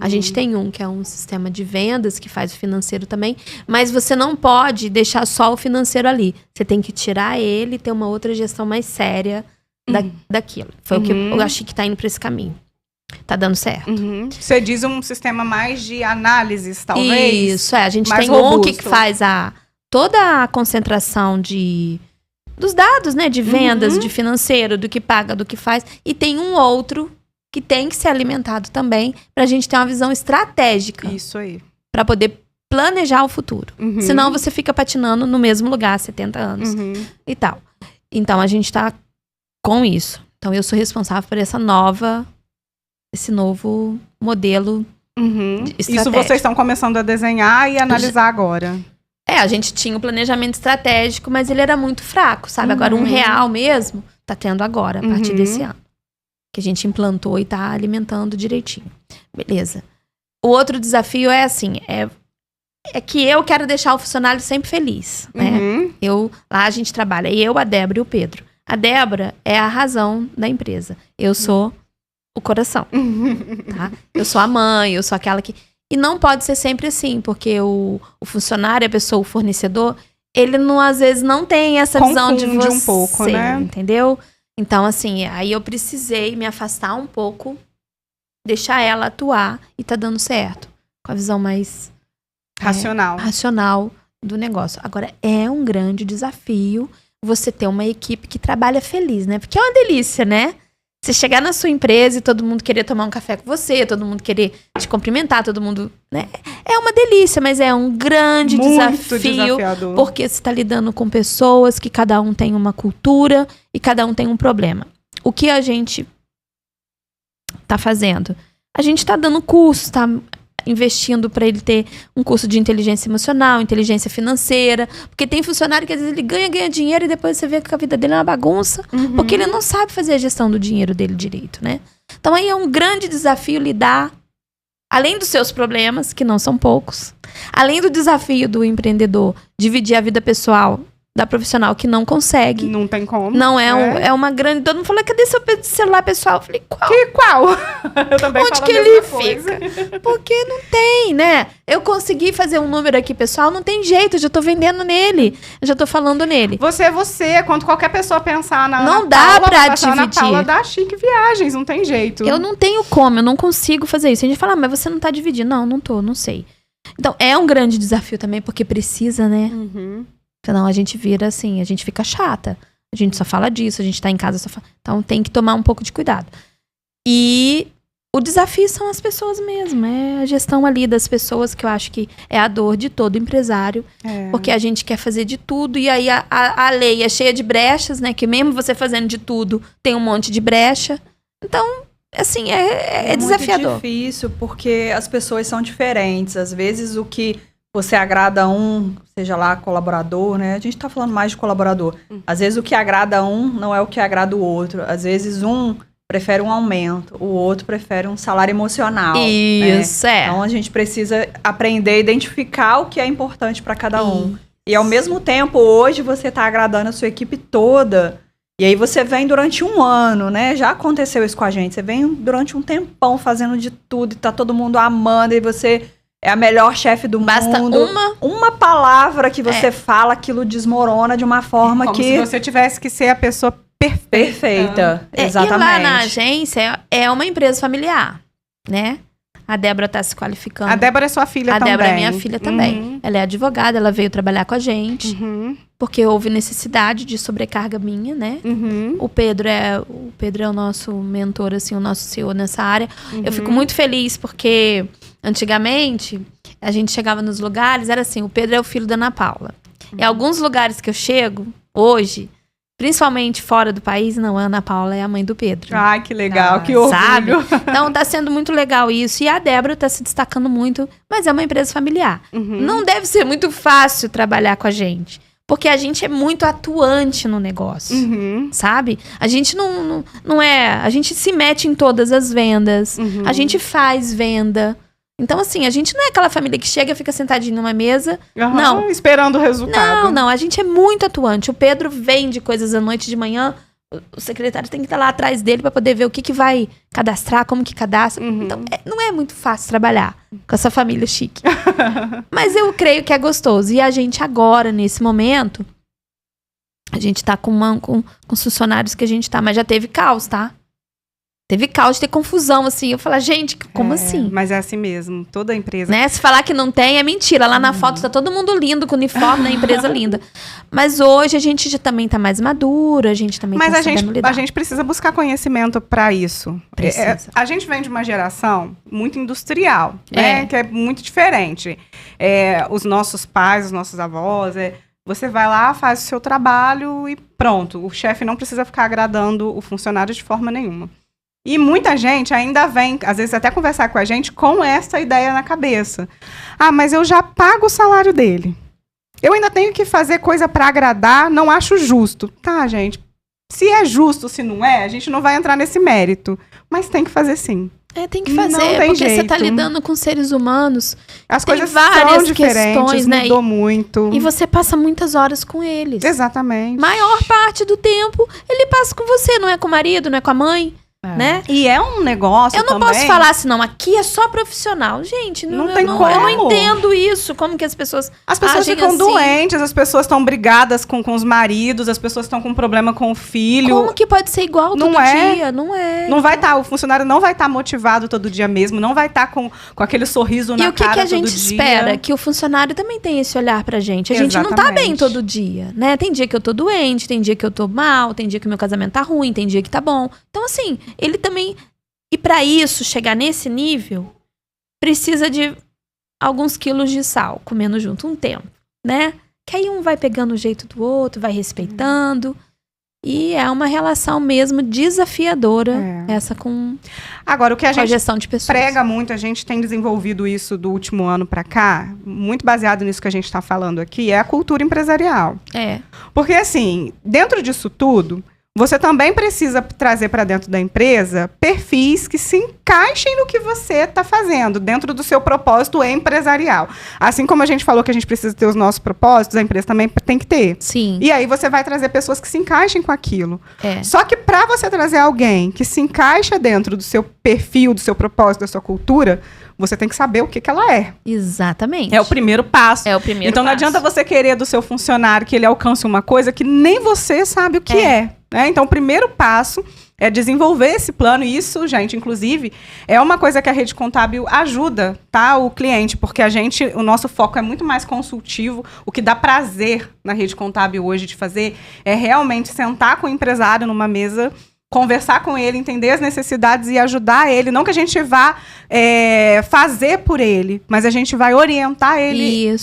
A gente tem um, que é um sistema de vendas, que faz o financeiro também. Mas você não pode deixar só o financeiro ali. Você tem que tirar ele e ter uma outra gestão mais séria daquilo. Foi o que eu achei que tá indo para esse caminho. Tá dando certo. Você diz um sistema mais de análises, talvez? Isso, a gente mais tem robusto. um que faz toda a concentração dos dados, né? De vendas, de financeiro, do que paga, do que faz. E tem um outro que tem que ser alimentado também pra gente ter uma visão estratégica. Isso aí. Pra poder planejar o futuro. Senão você fica patinando no mesmo lugar há 70 anos e tal. Então, a gente tá com isso. Então, eu sou responsável por esse novo modelo estratégico. Isso vocês estão começando a desenhar e analisar agora. A gente tinha o planejamento estratégico, mas ele era muito fraco, sabe? Agora, R$1 mesmo, tá tendo agora, a partir desse ano. Que a gente implantou e tá alimentando direitinho. Beleza. O outro desafio é assim, é que eu quero deixar o funcionário sempre feliz, né? Lá a gente trabalha, eu, a Débora e o Pedro. A Débora é a razão da empresa. Eu sou o coração, tá? Eu sou a mãe, eu sou aquela que... E não pode ser sempre assim, porque o funcionário, a pessoa, o fornecedor, ele não, às vezes não tem essa visão de você, um pouco, né? Entendeu? Então, assim, aí eu precisei me afastar um pouco, deixar ela atuar e tá dando certo. Com a visão mais... racional do negócio. Agora, é um grande desafio você ter uma equipe que trabalha feliz, né? Porque é uma delícia, né? Você chegar na sua empresa e todo mundo querer tomar um café com você, todo mundo querer te cumprimentar, todo mundo... né? É uma delícia, mas é um grande desafio. Desafiador. Porque você está lidando com pessoas que cada um tem uma cultura e cada um tem um problema. O que a gente tá fazendo? A gente tá dando curso, tá investindo para ele ter um curso de inteligência emocional, inteligência financeira, porque tem funcionário que às vezes ele ganha dinheiro e depois você vê que a vida dele é uma bagunça, porque ele não sabe fazer a gestão do dinheiro dele direito, né? Então aí é um grande desafio lidar, além dos seus problemas, que não são poucos, além do desafio do empreendedor dividir a vida pessoal da profissional que não consegue. Não tem como. Não é uma grande... Todo mundo falou, cadê seu celular pessoal? Eu falei, qual? Qual? Eu também Onde falo que a ele mesma coisa. fica? Porque não tem, né? Eu consegui fazer um número aqui, pessoal, não tem jeito, eu já tô vendendo nele. Eu já tô falando nele. Você é você, quando qualquer pessoa pensar na Não Ana dá Paula, pra vai pensar na dividir. Paula da Chique Viagens, não tem jeito. Eu não tenho como, eu não consigo fazer isso. A gente fala, mas você não tá dividindo. Não tô, não sei. Então, é um grande desafio também, porque precisa, né? Senão a gente vira assim, a gente fica chata. A gente só fala disso, a gente tá em casa só fala... Então tem que tomar um pouco de cuidado. E o desafio são as pessoas mesmo, é a gestão ali das pessoas, que eu acho que é a dor de todo empresário, porque a gente quer fazer de tudo, e aí a lei é cheia de brechas, né, que mesmo você fazendo de tudo, tem um monte de brecha. Então, assim, é desafiador. É muito difícil, porque as pessoas são diferentes. Às vezes o que você agrada um, seja lá colaborador, né? A gente tá falando mais de colaborador. Às vezes o que agrada um não é o que agrada o outro. Às vezes um prefere um aumento, o outro prefere um salário emocional. Isso, né? Então a gente precisa aprender a identificar o que é importante para cada um. E ao mesmo tempo, hoje você tá agradando a sua equipe toda. E aí você vem durante um ano, né? Já aconteceu isso com a gente. Você vem durante um tempão fazendo de tudo e tá todo mundo amando, e você é a melhor chefe do Basta mundo. Uma palavra que você fala, aquilo desmorona de uma forma Como que... se você tivesse que ser a pessoa perfeita. Exatamente. E lá na agência é uma empresa familiar, né? A Débora tá se qualificando. A Débora é sua filha também. A Débora é minha filha também. Ela é advogada, ela veio trabalhar com a gente. Porque houve necessidade de sobrecarga minha, né? O Pedro é o nosso mentor, assim, o nosso CEO nessa área. Eu fico muito feliz porque antigamente a gente chegava nos lugares, era assim, o Pedro é o filho da Ana Paula. Em alguns lugares que eu chego, hoje, principalmente fora do país, não, a Ana Paula é a mãe do Pedro. Ai, que legal, que orgulho. Sabe? Então tá sendo muito legal isso. E a Débora tá se destacando muito, mas é uma empresa familiar. Não deve ser muito fácil trabalhar com a gente, porque a gente é muito atuante no negócio, sabe? A gente não é... A gente se mete em todas as vendas, a gente faz venda. Então, assim, a gente não é aquela família que chega e fica sentadinho numa mesa. Não. Esperando o resultado. Não. A gente é muito atuante. O Pedro vende coisas à noite, de manhã. O secretário tem que estar lá atrás dele para poder ver o que vai cadastrar, como que cadastra. Então, não é muito fácil trabalhar com essa família chique. Mas eu creio que é gostoso. E a gente agora, nesse momento, a gente tá com os funcionários que a gente tá. Mas já teve caos, tá? Teve caos, teve confusão, assim. Eu falo, gente, como assim? Mas é assim mesmo, toda empresa. Né? Se falar que não tem, é mentira. Lá na foto tá todo mundo lindo, com uniforme, na empresa linda. Mas hoje a gente já também tá mais madura, a gente também tá sabendo lidar. A gente precisa buscar conhecimento para isso. Precisa. A gente vem de uma geração muito industrial, né? Que é muito diferente. Os nossos pais, os nossos avós... Você vai lá, faz o seu trabalho e pronto. O chefe não precisa ficar agradando o funcionário de forma nenhuma. E muita gente ainda vem, às vezes até conversar com a gente, com essa ideia na cabeça. Ah, mas eu já pago o salário dele. Eu ainda tenho que fazer coisa para agradar, não acho justo. Tá, gente. Se é justo, se não é, a gente não vai entrar nesse mérito. Mas tem que fazer sim. Tem que fazer, porque você tá lidando com seres humanos. As tem coisas várias são diferentes, questões, né? Mudou muito. E você passa muitas horas com eles. Exatamente. Maior parte do tempo, ele passa com você, não é com o marido, não é com a mãe. Né? E é um negócio eu não também... posso falar assim, não, aqui é só profissional. Gente, não tem como. Eu não entendo isso. Como que as pessoas ficam assim? Doentes, as pessoas estão brigadas com os maridos, as pessoas estão com problema com o filho. Como que pode ser igual todo dia? Não é. Não vai estar, o funcionário não vai estar motivado todo dia mesmo, não vai estar com aquele sorriso na cara todo dia. E o que a gente espera? Que o funcionário também tenha esse olhar pra gente. A gente não tá bem todo dia, né? Tem dia que eu tô doente, tem dia que eu tô mal, tem dia que meu casamento tá ruim, tem dia que tá bom. Então, assim, ele também... E para isso, chegar nesse nível, precisa de alguns quilos de sal, comendo junto um tempo, né? Que aí um vai pegando o jeito do outro, vai respeitando. E é uma relação mesmo desafiadora, essa com Agora, o que a gente gestão de pessoas. Prega muito, a gente tem desenvolvido isso do último ano para cá, muito baseado nisso que a gente está falando aqui, é a cultura empresarial. Porque, assim, dentro disso tudo... Você também precisa trazer para dentro da empresa perfis que se encaixem no que você está fazendo, dentro do seu propósito empresarial. Assim como a gente falou que a gente precisa ter os nossos propósitos, a empresa também tem que ter. Sim. E aí você vai trazer pessoas que se encaixem com aquilo. Só que para você trazer alguém que se encaixa dentro do seu perfil, do seu propósito, da sua cultura... Você tem que saber o que ela é. Exatamente. É o primeiro passo. Então, não adianta você querer do seu funcionário que ele alcance uma coisa que nem você sabe o que é. Né? Então, o primeiro passo é desenvolver esse plano. E isso, gente, inclusive, é uma coisa que a Rede Contábil ajuda, tá? O cliente, porque o nosso foco é muito mais consultivo. O que dá prazer na Rede Contábil hoje de fazer é realmente sentar com o empresário numa mesa... conversar com ele, entender as necessidades e ajudar ele. Não que a gente vá fazer por ele, mas a gente vai orientar ele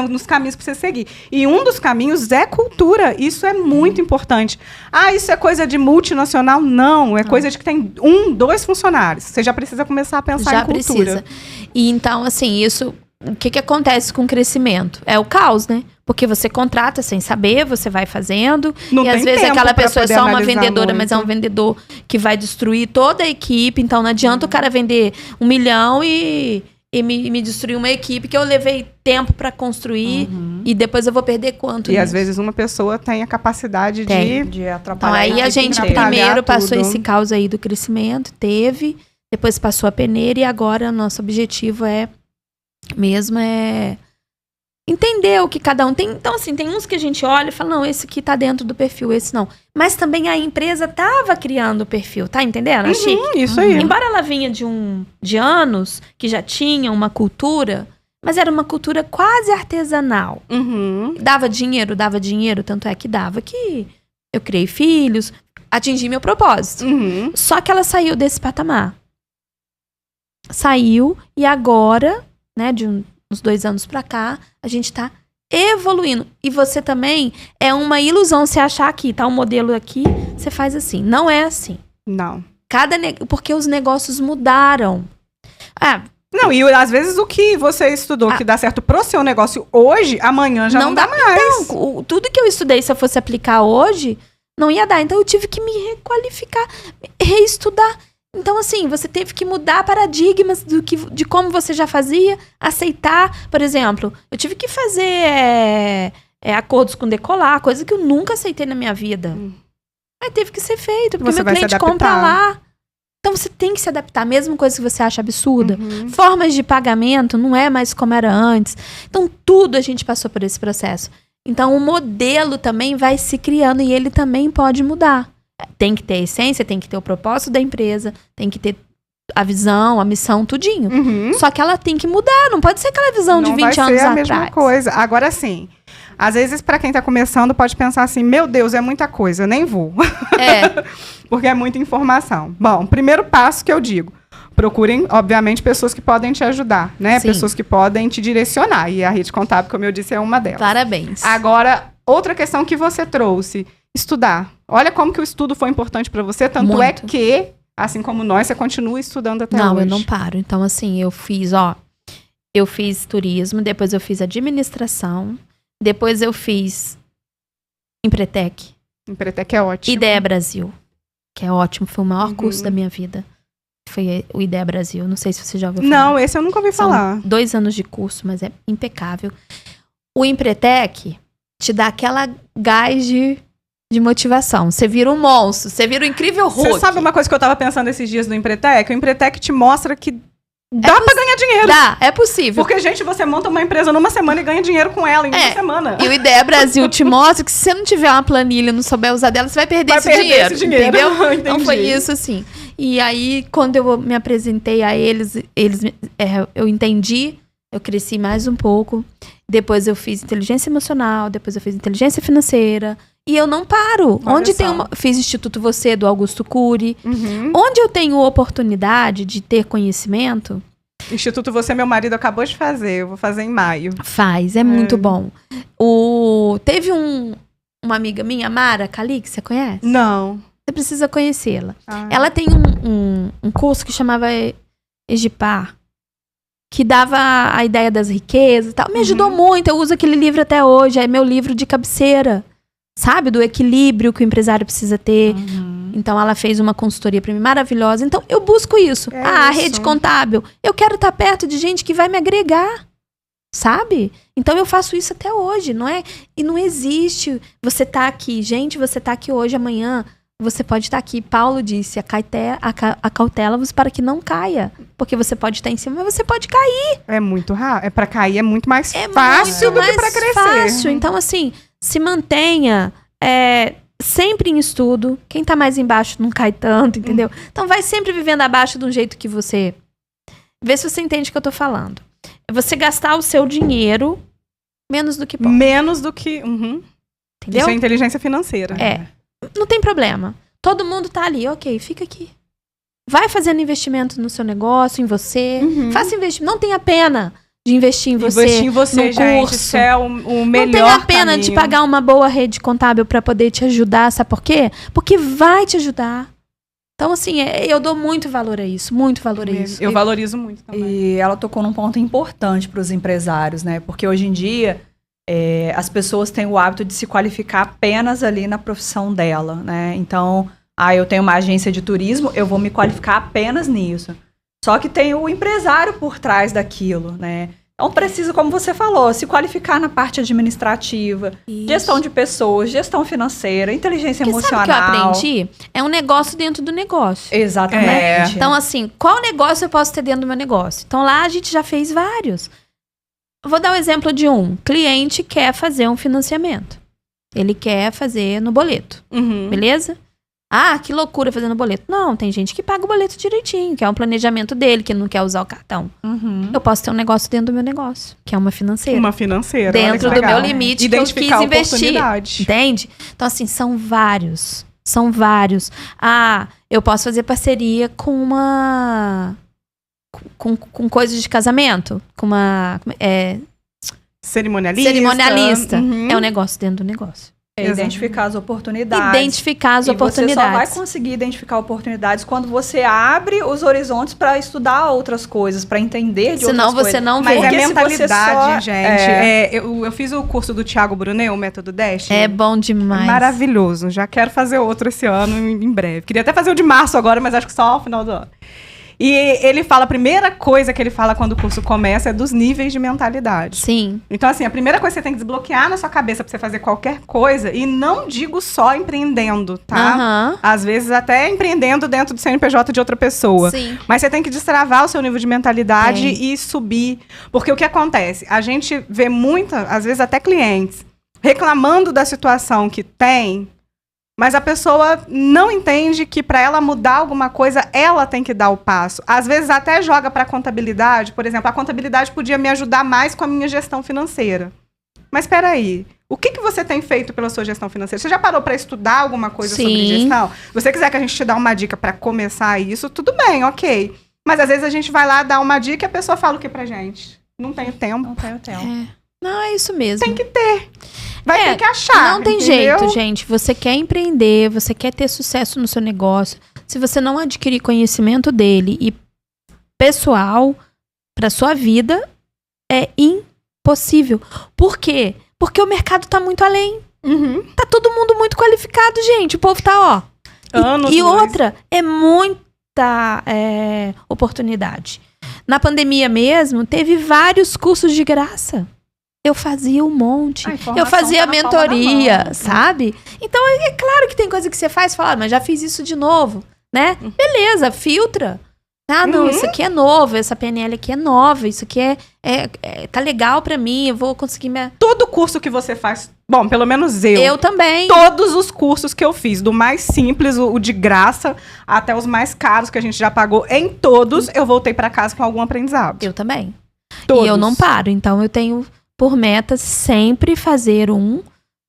nos caminhos para você seguir. E um dos caminhos é cultura. Isso é muito importante. Ah, isso é coisa de multinacional? Não, é coisa de que tem 1, 2 funcionários. Você já precisa começar a pensar em cultura. Precisa. E então, assim, isso... O que acontece com o crescimento? É o caos, né? Porque você contrata sem saber, você vai fazendo. Não e às tem vezes tempo aquela pra pessoa é poder só uma analisar vendedora, muito. mas é um vendedor que vai destruir toda a equipe. Então não adianta o cara vender 1 milhão e me destruir uma equipe que eu levei tempo pra construir. E depois eu vou perder quanto E nisso? às vezes uma pessoa tem a capacidade De Então atrapalhar. aí a gente primeiro passou tudo. esse caos aí do crescimento, depois passou a peneira e agora nosso objetivo mesmo é entender o que cada um tem. Então, assim, tem uns que a gente olha e fala, não, esse aqui tá dentro do perfil, esse não. Mas também a empresa tava criando o perfil, tá entendendo? A Chique? Isso aí. Embora ela vinha de anos, que já tinha uma cultura, mas era uma cultura quase artesanal. Uhum. Dava dinheiro, tanto é que dava que eu criei filhos, atingi meu propósito. Uhum. Só que ela saiu desse patamar. Saiu e agora, né, de uns 2 anos pra cá, a gente tá evoluindo. E você também, é uma ilusão você achar que tá um modelo aqui, você faz assim. Não é assim. Não. Porque os negócios mudaram. Não, e às vezes o que você estudou que dá certo pro seu negócio hoje, amanhã já não dá mais. Então, tudo que eu estudei, se eu fosse aplicar hoje, não ia dar. Então, eu tive que me requalificar, reestudar. Então, assim, você teve que mudar paradigmas de como você já fazia, aceitar. Por exemplo, eu tive que fazer acordos com decolar, coisa que eu nunca aceitei na minha vida. Mas teve que ser feito, porque Você meu vai se cliente adaptar. compra lá. Então, você tem que se adaptar, mesmo coisa que você acha absurda. Uhum. Formas de pagamento não é mais como era antes. Então, tudo a gente passou por esse processo. Então, o modelo também vai se criando e ele também pode mudar. Tem que ter a essência, tem que ter o propósito da empresa, tem que ter a visão, a missão, tudinho. Uhum. Só que ela tem que mudar, não pode ser aquela visão de 20 anos Não vai ser a atrás. mesma coisa. Agora sim, às vezes pra quem tá começando pode pensar assim, meu Deus, é muita coisa, eu nem vou. Porque é muita informação. Bom, primeiro passo que eu digo, procurem, obviamente, pessoas que podem te ajudar, né? Sim. Pessoas que podem te direcionar. E a Rede Contábil, como eu disse, é uma delas. Parabéns. Agora, outra questão que você trouxe, estudar. Olha como que o estudo foi importante para você, tanto Muito. é que, assim como nós, você continua estudando até Não, hoje. eu não paro. Então, assim, eu fiz turismo, depois eu fiz administração, depois eu fiz Empretec, Empretec é ótimo. Ideia Brasil, que é ótimo, foi o maior curso da minha vida. Foi o Ideia Brasil, não sei se você já ouviu falar. Não, esse eu nunca ouvi falar. São 2 anos de curso, mas é impecável. O Empretec te dá aquela gás de motivação. Você vira um monstro, você vira um incrível Hulk. Você sabe uma coisa que eu tava pensando esses dias no Empretec? O Empretec te mostra que dá pra ganhar dinheiro. Dá, é possível. Porque, gente, você monta uma empresa numa semana e ganha dinheiro com ela em uma semana. E o Ideia Brasil te mostra que se você não tiver uma planilha e não souber usar dela, você vai perder esse dinheiro. Entendeu? Então foi isso, assim. E aí, quando eu me apresentei a eles eu entendi, eu cresci mais um pouco. Depois eu fiz inteligência emocional, depois eu fiz inteligência financeira. E eu não paro. Fiz Instituto Você, do Augusto Cury. Uhum. Onde eu tenho oportunidade de ter conhecimento... Instituto Você, meu marido acabou de fazer. Eu vou fazer em maio. É muito bom. Teve uma amiga minha, Mara Cali, que você conhece? Não. Você precisa conhecê-la. Ah. Ela tem um curso que chamava Egipar, que dava a ideia das riquezas e tal. Me ajudou muito. Eu uso aquele livro até hoje. É meu livro de cabeceira. Sabe? Do equilíbrio que o empresário precisa ter. Então, ela fez uma consultoria pra mim maravilhosa. Então, eu busco isso. A rede contábil. Eu quero estar perto de gente que vai me agregar. Sabe? Então, eu faço isso até hoje. Não é? E não existe. Você tá aqui. Gente, você tá aqui hoje, amanhã. Você pode estar aqui. Paulo disse, acautela-vos para que não caia. Porque você pode estar em cima, mas você pode cair. É muito rápido. Pra cair é muito mais fácil do que pra crescer. Fácil. Então, assim, se mantenha sempre em estudo. Quem tá mais embaixo não cai tanto, entendeu? Então, vai sempre vivendo abaixo de um jeito que você... Vê se você entende o que eu tô falando. É você gastar o seu dinheiro menos do que pode. Menos do que... Uhum. Entendeu? Isso é inteligência financeira. Não tem problema. Todo mundo tá ali, ok, fica aqui. Vai fazendo investimento no seu negócio, em você. Faça investimento. Não tenha pena de investir em você. Investir em você, num gente. curso. Isso é o melhor Não tenha pena caminho. de pagar uma boa rede contábil para poder te ajudar, sabe por quê? Porque vai te ajudar. Então, assim, eu dou muito valor a isso, muito valor a isso. Eu valorizo muito também. E ela tocou num ponto importante para os empresários, né? Porque hoje em dia as pessoas têm o hábito de se qualificar apenas ali na profissão dela, né? Então, eu tenho uma agência de turismo, eu vou me qualificar apenas nisso. Só que tem o empresário por trás daquilo, né? Então precisa, como você falou, se qualificar na parte administrativa, gestão de pessoas, gestão financeira, inteligência emocional. Sabe o que eu aprendi? É um negócio dentro do negócio. Exatamente. Então, assim, qual negócio eu posso ter dentro do meu negócio? Então, lá a gente já fez vários. Vou dar um exemplo de um. Cliente quer fazer um financiamento. Ele quer fazer no boleto. Beleza? Que loucura fazer no boleto. Não, tem gente que paga o boleto direitinho, que é um planejamento dele, que não quer usar o cartão. Eu posso ter um negócio dentro do meu negócio, que é uma financeira. Uma financeira. Dentro do meu limite que eu quis investir. Entende? Então, assim, são vários. São vários. Eu posso fazer parceria com uma... Com coisas de casamento. Com uma... Cerimonialista. É um negócio dentro do negócio. Identificar as oportunidades. Você só vai conseguir identificar oportunidades quando você abre os horizontes para estudar outras coisas, para entender de outras coisas. Senão você não vê. Mas Porque é mentalidade, gente. eu Eu fiz o curso do Thiago Brunet, o Método Dash. É bom demais. Maravilhoso. Já quero fazer outro esse ano, em breve. Queria até fazer o de março agora, mas acho que só ao final do ano. E ele fala, a primeira coisa que ele fala quando o curso começa é dos níveis de mentalidade. Sim. Então, assim, a primeira coisa que você tem que desbloquear na sua cabeça pra você fazer qualquer coisa, e não digo só empreendendo, tá? Às vezes até empreendendo dentro do CNPJ de outra pessoa. Sim. Mas você tem que destravar o seu nível de mentalidade e subir. Porque o que acontece? A gente vê às vezes até clientes, reclamando da situação que tem, mas a pessoa não entende que para ela mudar alguma coisa, ela tem que dar o passo. Às vezes até joga para a contabilidade, por exemplo, a contabilidade podia me ajudar mais com a minha gestão financeira. Mas espera aí, o que você tem feito pela sua gestão financeira? Você já parou para estudar alguma coisa sobre gestão? Se você quiser que a gente te dê uma dica para começar isso, tudo bem, ok. Mas às vezes a gente vai lá dar uma dica e a pessoa fala o que pra gente? Não tenho tempo. Não tenho tempo. Não, é isso mesmo. Tem que ter. Vai ter que achar. Não tem entendeu? jeito, gente. Você quer empreender, você quer ter sucesso no seu negócio. Se você não adquirir conhecimento dele e pessoal para sua vida, é impossível. Por quê? Porque o mercado tá muito além. Tá todo mundo muito qualificado, gente. O povo tá, E outra, é muita oportunidade. Na pandemia mesmo, teve vários cursos de graça. Eu fazia um monte. Eu fazia mentoria, sabe? Então, é claro que tem coisa que você faz e fala, mas já fiz isso de novo, né? Beleza, filtra. Não, isso aqui é novo, essa PNL aqui é nova, isso aqui tá legal pra mim, eu vou conseguir Todo curso que você faz, bom, pelo menos eu também. Todos os cursos que eu fiz, do mais simples, o de graça, até os mais caros que a gente já pagou, em todos eu voltei pra casa com algum aprendizado. Eu também. Todos. E eu não paro, então eu tenho por meta sempre fazer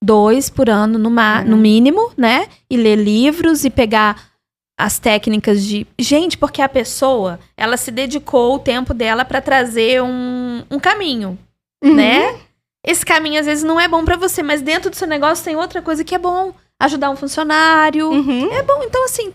2 por ano no mínimo, né? E ler livros e pegar as técnicas de... Gente, porque a pessoa, ela se dedicou o tempo dela pra trazer um caminho, né? Esse caminho às vezes não é bom pra você, mas dentro do seu negócio tem outra coisa que é bom. Ajudar um funcionário. É bom, então assim...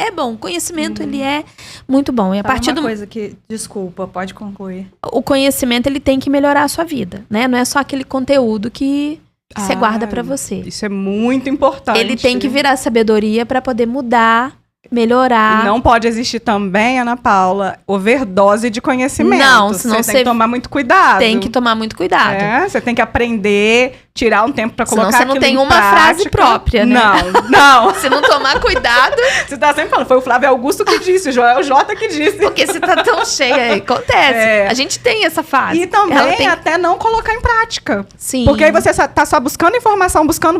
É bom, o conhecimento ele é muito bom. E a partir do coisa que, desculpa, pode concluir. O conhecimento ele tem que melhorar a sua vida, né? Não é só aquele conteúdo que você guarda pra você. Isso é muito importante. Ele tem que virar sabedoria pra poder mudar, melhorar. E não pode existir também, Ana Paula, overdose de conhecimento. Não, senão você tem que tomar muito cuidado. Tem que tomar muito cuidado. Você tem que aprender, tirar um tempo pra colocar senão você não tem uma frase própria, né? Não. Se não tomar cuidado... Você tá sempre falando, foi o Flávio Augusto que disse, o Joel J que disse. Porque você tá tão cheia, acontece. A gente tem essa fase. E também até não colocar em prática. Sim. Porque aí você tá só buscando informação, buscando,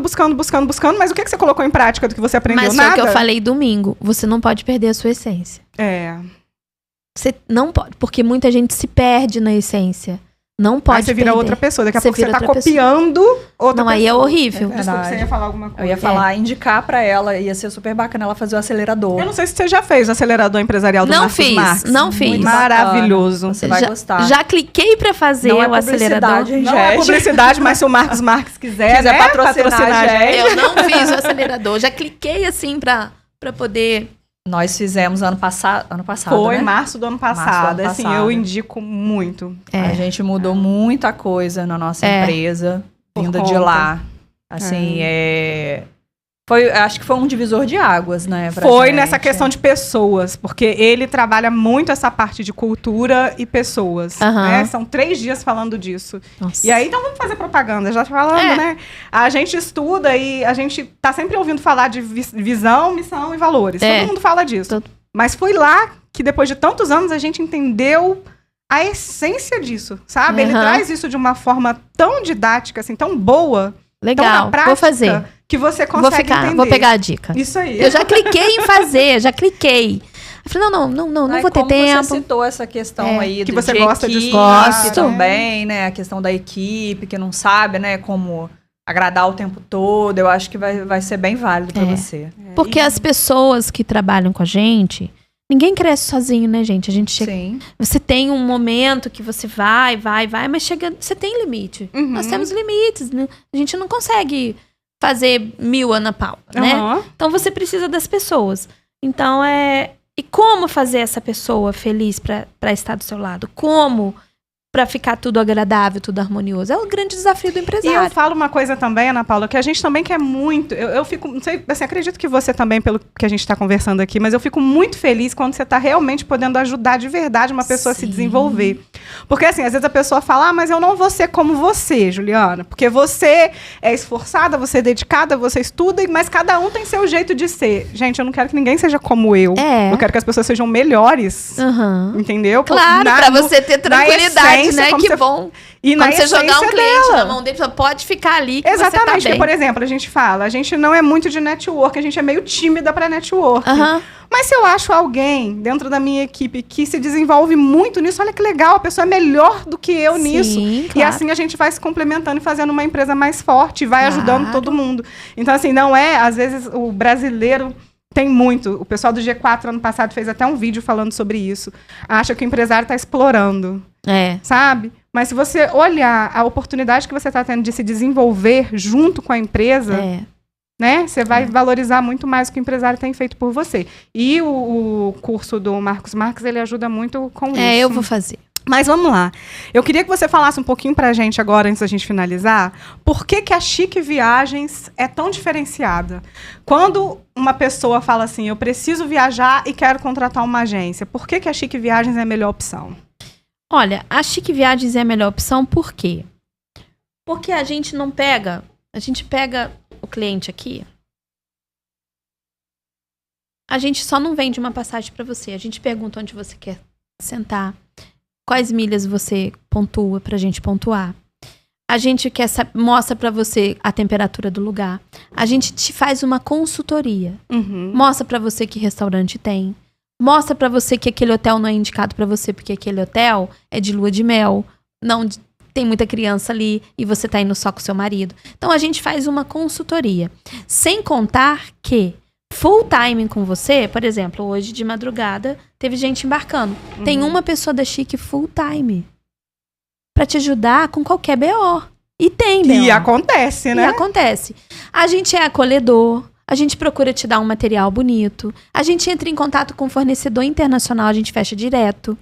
mas o que você colocou em prática do que você aprendeu? Mas Nada. foi o que eu falei domingo, você não pode perder a sua essência. É. Você não pode, porque muita gente se perde na essência. Não pode Aí você vira perder. outra pessoa. Daqui a Você pouco você vira tá outra copiando outra Não, pessoa. aí é horrível. Desculpa, você ia falar alguma coisa. Eu ia falar, indicar pra ela, ia ser super bacana ela fazer o acelerador. Eu não sei se você já fez o acelerador empresarial do Não Marcos fiz, Marques. não fiz. Muito Maravilhoso. bacana, Você vai gostar. Já cliquei pra fazer Não é o acelerador. publicidade, hein, Não é gente? publicidade, mas se o Marcos Marques quiser né, patrocinar a gente. Eu não fiz o acelerador. Já cliquei assim pra poder. Nós fizemos ano passado, Foi né? março do ano passado. Março do ano Assim, passado. eu indico muito. A gente mudou muita coisa na nossa empresa, Por vinda de conta. lá. Assim, acho que foi um divisor de águas, né? pra Foi gente. nessa questão de pessoas, porque ele trabalha muito essa parte de cultura e pessoas. Aham. Né? São 3 dias falando disso. Nossa. E aí, então vamos fazer propaganda, já falando, né? A gente estuda e a gente tá sempre ouvindo falar de visão, missão e valores. Todo mundo fala disso. Mas foi lá que depois de tantos anos a gente entendeu a essência disso, sabe? Ele traz isso de uma forma tão didática, assim, tão boa, tão na Legal, prática, vou fazer. que você consegue entender. Vou pegar a dica. Isso aí. Eu já cliquei em fazer, já cliquei. Eu falei, não Aí, vou ter como tempo. Você citou essa questão aí que do você de gosta de equipe estudar, também, né? A questão da equipe, que não sabe, né, como agradar o tempo todo. Eu acho que vai ser bem válido pra você. Porque as pessoas que trabalham com a gente, ninguém cresce sozinho, né, gente? A gente chega. Sim. Você tem um momento que você vai, mas chega. Você tem limite. Uhum. Nós temos limites, né? A gente não consegue fazer 1000 Ana Paula, né? Aham. Então você precisa das pessoas. Então E como fazer essa pessoa feliz pra estar do seu lado? Como pra ficar tudo agradável, tudo harmonioso? É o grande desafio do E empresário. eu falo uma coisa também, Ana Paula, que a gente também quer muito. Eu fico, não sei, assim, acredito que você também, pelo que a gente está conversando aqui, mas eu fico muito feliz quando você está realmente podendo ajudar de verdade uma pessoa a se Sim. desenvolver. Porque, assim, às vezes a pessoa fala, mas eu não vou ser como você, Juliana. Porque você é esforçada, você é dedicada, você estuda, mas cada um tem seu jeito de ser. Gente, eu não quero que ninguém seja como eu. Eu quero que as pessoas sejam melhores. Uhum. Entendeu? Claro, pra você ter tranquilidade, né? como Que você- bom. E Quando na você jogar um essência cliente dela. na mão dele, você pode ficar ali que Exatamente, você tá porque, bem. por exemplo, a gente fala, a gente não é muito de network, a gente é meio tímida para network. Aham. Mas se eu acho alguém dentro da minha equipe que se desenvolve muito nisso, olha que legal, a pessoa é melhor do que eu Sim, nisso. E claro. assim a gente vai se complementando e fazendo uma empresa mais forte, e vai Claro. ajudando todo mundo. Então, assim, não é, às vezes, o brasileiro tem muito. O pessoal do G4 ano passado fez até um vídeo falando sobre isso. Acha que o empresário está explorando. Sabe? Mas se você olhar a oportunidade que você está tendo de se desenvolver junto com a empresa, né? Você vai valorizar muito mais o que o empresário tem feito por você. E o curso do Marcos Marques, ele ajuda muito com isso. Eu vou fazer. Mas vamos lá. Eu queria que você falasse um pouquinho pra gente agora, antes da gente finalizar, por que a Chique Viagens é tão diferenciada? Quando uma pessoa fala assim, eu preciso viajar e quero contratar uma agência, por que a Chique Viagens é a melhor opção? Olha, a Chique Viagens é a melhor opção, por quê? Porque a gente pega o cliente aqui, a gente só não vende uma passagem para você, a gente pergunta onde você quer sentar, quais milhas você pontua pra gente pontuar. A gente mostra para você a temperatura do lugar. A gente te faz uma consultoria. Mostra para você que restaurante tem. Mostra pra você que aquele hotel não é indicado pra você, porque aquele hotel é de lua de mel, não tem muita criança ali e você tá indo só com seu marido. Então a gente faz uma consultoria. Sem contar que full time com você, por exemplo, hoje de madrugada teve gente embarcando. Tem uma pessoa da Chique full time pra te ajudar com qualquer BO. E tem BO. E acontece, né? E acontece. A gente é acolhedor. A gente procura te dar um material bonito. A gente entra em contato com um fornecedor internacional, a gente fecha direto.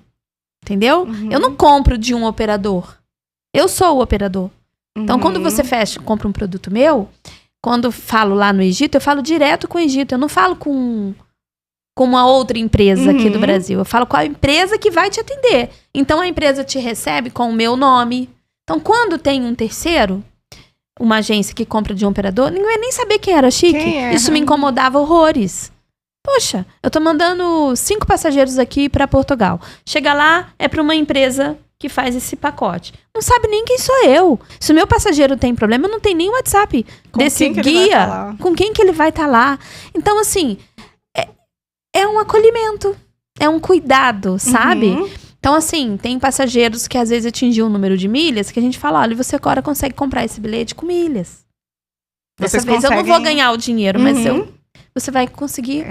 Entendeu? Eu não compro de um operador. Eu sou o operador. Então, quando você compra um produto meu, quando falo lá no Egito, eu falo direto com o Egito. Eu não falo com uma outra empresa aqui do Brasil. Eu falo com a empresa que vai te atender. Então, a empresa te recebe com o meu nome. Então, quando tem um terceiro, uma agência que compra de um operador, ninguém ia nem saber quem era a Chique. Isso me incomodava horrores. Poxa, eu tô mandando 5 passageiros aqui pra Portugal. Chega lá, é pra uma empresa que faz esse pacote. Não sabe nem quem sou eu. Se o meu passageiro tem problema, eu não tenho nem WhatsApp desse guia. Com quem que ele vai estar lá? Então, assim, é um acolhimento. É um cuidado, sabe? Então, Então, assim, tem passageiros que às vezes atingiam um número de milhas que a gente fala, olha, você agora consegue comprar esse bilhete com milhas. Dessa vez eu não vou ganhar o dinheiro, mas você vai conseguir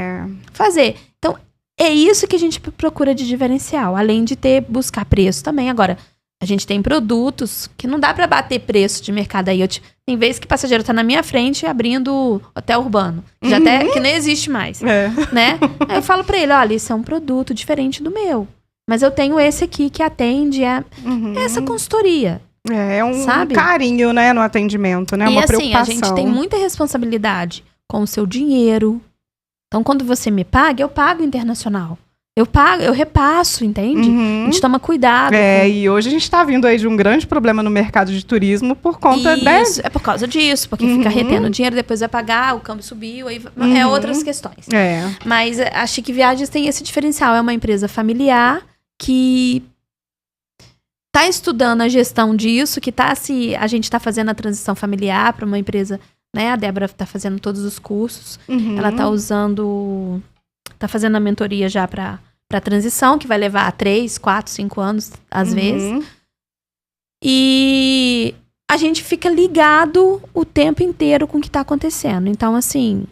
fazer. Então, é isso que a gente procura de diferencial, além de buscar preço também. Agora, a gente tem produtos que não dá pra bater preço de mercado aí. Tem vezes que o passageiro tá na minha frente abrindo hotel urbano, que nem existe mais, né? Aí eu falo pra ele, olha, isso é um produto diferente do meu. Mas eu tenho esse aqui que atende essa consultoria. É um carinho, né, no atendimento, né? Uma preocupação. A gente tem muita responsabilidade com o seu dinheiro. Então, quando você me paga, eu pago internacional. Eu repasso, entende? A gente toma cuidado. E hoje a gente tá vindo aí de um grande problema no mercado de turismo por conta Isso, é por causa disso. Porque fica retendo dinheiro, depois vai pagar, o câmbio subiu, aí outras questões. Mas a Chique Viagens tem esse diferencial. É uma empresa familiar que tá estudando a gestão disso, que a gente tá fazendo a transição familiar para uma empresa, né? A Débora tá fazendo todos os cursos. Ela tá fazendo a mentoria já para transição, que vai levar 3, 4, 5 anos, às vezes. E a gente fica ligado o tempo inteiro com o que tá acontecendo. Então, assim,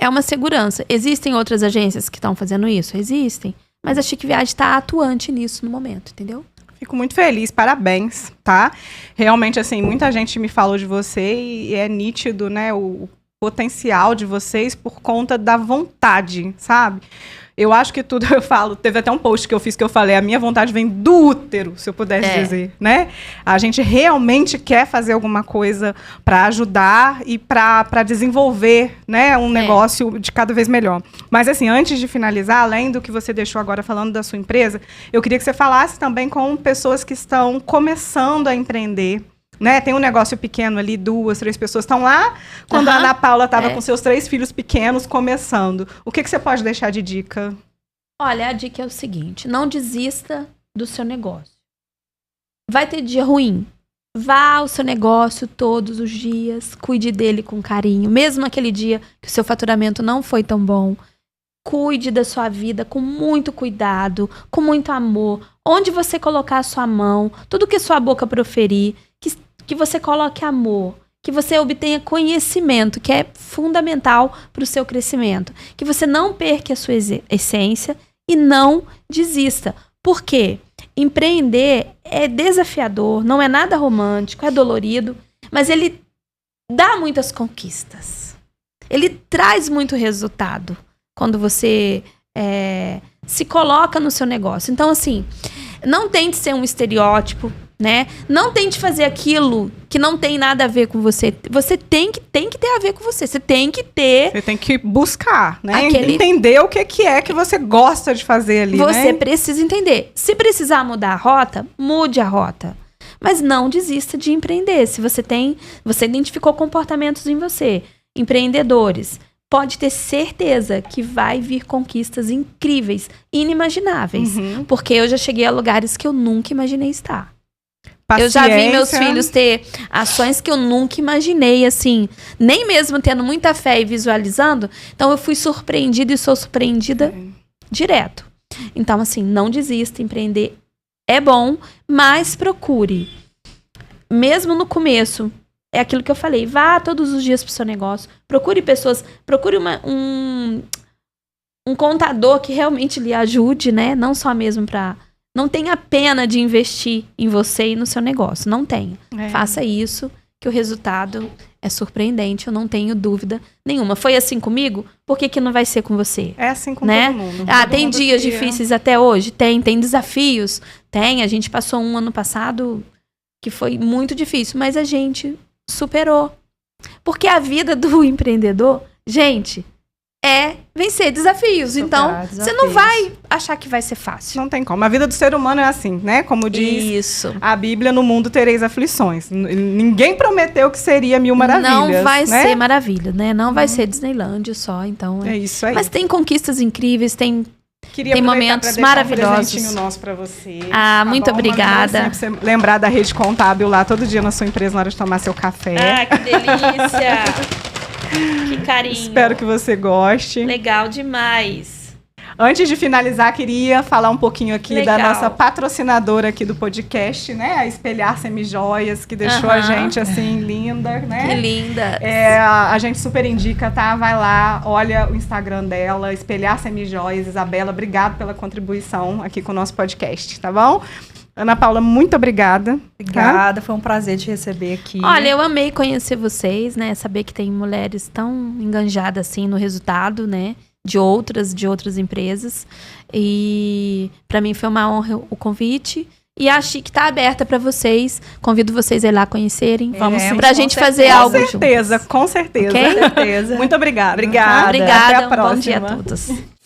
é uma segurança. Existem outras agências que estão fazendo isso? Existem. Mas a Chique Viagem está atuante nisso no momento, entendeu? Fico muito feliz, parabéns, tá? Realmente, assim, muita gente me falou de você e é nítido, né, o potencial de vocês por conta da vontade, sabe? Eu acho que tudo, eu falo, teve até um post que eu fiz que eu falei, a minha vontade vem do útero, se eu pudesse dizer, né? A gente realmente quer fazer alguma coisa para ajudar e para desenvolver, né, um negócio de cada vez melhor. Mas assim, antes de finalizar, além do que você deixou agora falando da sua empresa, eu queria que você falasse também com pessoas que estão começando a empreender, né? Tem um negócio pequeno ali, 2, 3 pessoas estão lá. Quando a Ana Paula estava com seus 3 filhos pequenos começando, o que você pode deixar de dica? Olha, a dica é o seguinte, não desista do seu negócio. Vai ter dia ruim. Vá ao seu negócio todos os dias, cuide dele com carinho. Mesmo aquele dia que o seu faturamento não foi tão bom, cuide da sua vida com muito cuidado, com muito amor. Onde você colocar a sua mão, tudo que sua boca proferir, que você coloque amor, que você obtenha conhecimento, que é fundamental para o seu crescimento. Que você não perca a sua essência e não desista. Por quê? Empreender é desafiador, não é nada romântico, é dolorido, mas ele dá muitas conquistas. Ele traz muito resultado quando você se coloca no seu negócio. Então, assim, não tente ser um estereótipo, né? Não tente fazer aquilo que não tem nada a ver com você. Você tem que ter a ver com você. Você tem que ter... Você tem que buscar, né? Entender o que é que você gosta de fazer ali, Você precisa entender. Se precisar mudar a rota, mude a rota. Mas não desista de empreender. Se você identificou comportamentos em você, empreendedores, pode ter certeza que vai vir conquistas incríveis, inimagináveis. Porque eu já cheguei a lugares que eu nunca imaginei estar. Eu já vi meus filhos ter ações que eu nunca imaginei, assim, nem mesmo tendo muita fé e visualizando. Então, eu fui surpreendida e sou surpreendida direto. Então, assim, não desista, empreender é bom, mas procure. Mesmo no começo, é aquilo que eu falei, vá todos os dias pro seu negócio, procure pessoas, procure um contador que realmente lhe ajude, né? Não só mesmo para... Não tenha pena de investir em você e no seu negócio. Não tenha. Faça isso, que o resultado é surpreendente. Eu não tenho dúvida nenhuma. Foi assim comigo? Por que não vai ser com você? É assim com né? todo mundo. Tem dias difíceis até hoje? Tem desafios? Tem. A gente passou um ano passado que foi muito difícil, mas a gente superou. Porque a vida do empreendedor, gente... é vencer desafios. Então, você não vai achar que vai ser fácil. Não tem como. A vida do ser humano é assim, né? Como diz a Bíblia, no mundo tereis aflições. Ninguém prometeu que seria 1000 maravilhas. Não vai ser maravilha, né? Não vai ser Disneylandia só, então... É isso aí. Mas tem conquistas incríveis, tem momentos maravilhosos. Um presentinho nosso pra você. Muito obrigada. Sempre lembrar da Rede Contábil lá, todo dia na sua empresa, na hora de tomar seu café. Que delícia! Que carinho. Espero que você goste. Legal demais. Antes de finalizar, queria falar um pouquinho aqui Legal. da nossa patrocinadora aqui do podcast, né? A Espelhar Semijoias, que deixou a gente, assim, linda, né? Que linda. A gente super indica, tá? Vai lá, olha o Instagram dela, Espelhar Semijoias. Isabela, obrigado pela contribuição aqui com o nosso podcast, tá bom? Ana Paula, muito obrigada. Obrigada, foi um prazer te receber aqui. Olha, eu amei conhecer vocês, né? Saber que tem mulheres tão enganjadas assim no resultado, né? De outras empresas. E para mim foi uma honra o convite. E a Chique tá aberta para vocês. Convido vocês a ir lá conhecerem. Vamos sim, pra gente fazer com algo certeza, juntos. Com certeza. Ok? Com certeza. Muito obrigada. Obrigada. Obrigada. Até a Bom dia a próxima. todos.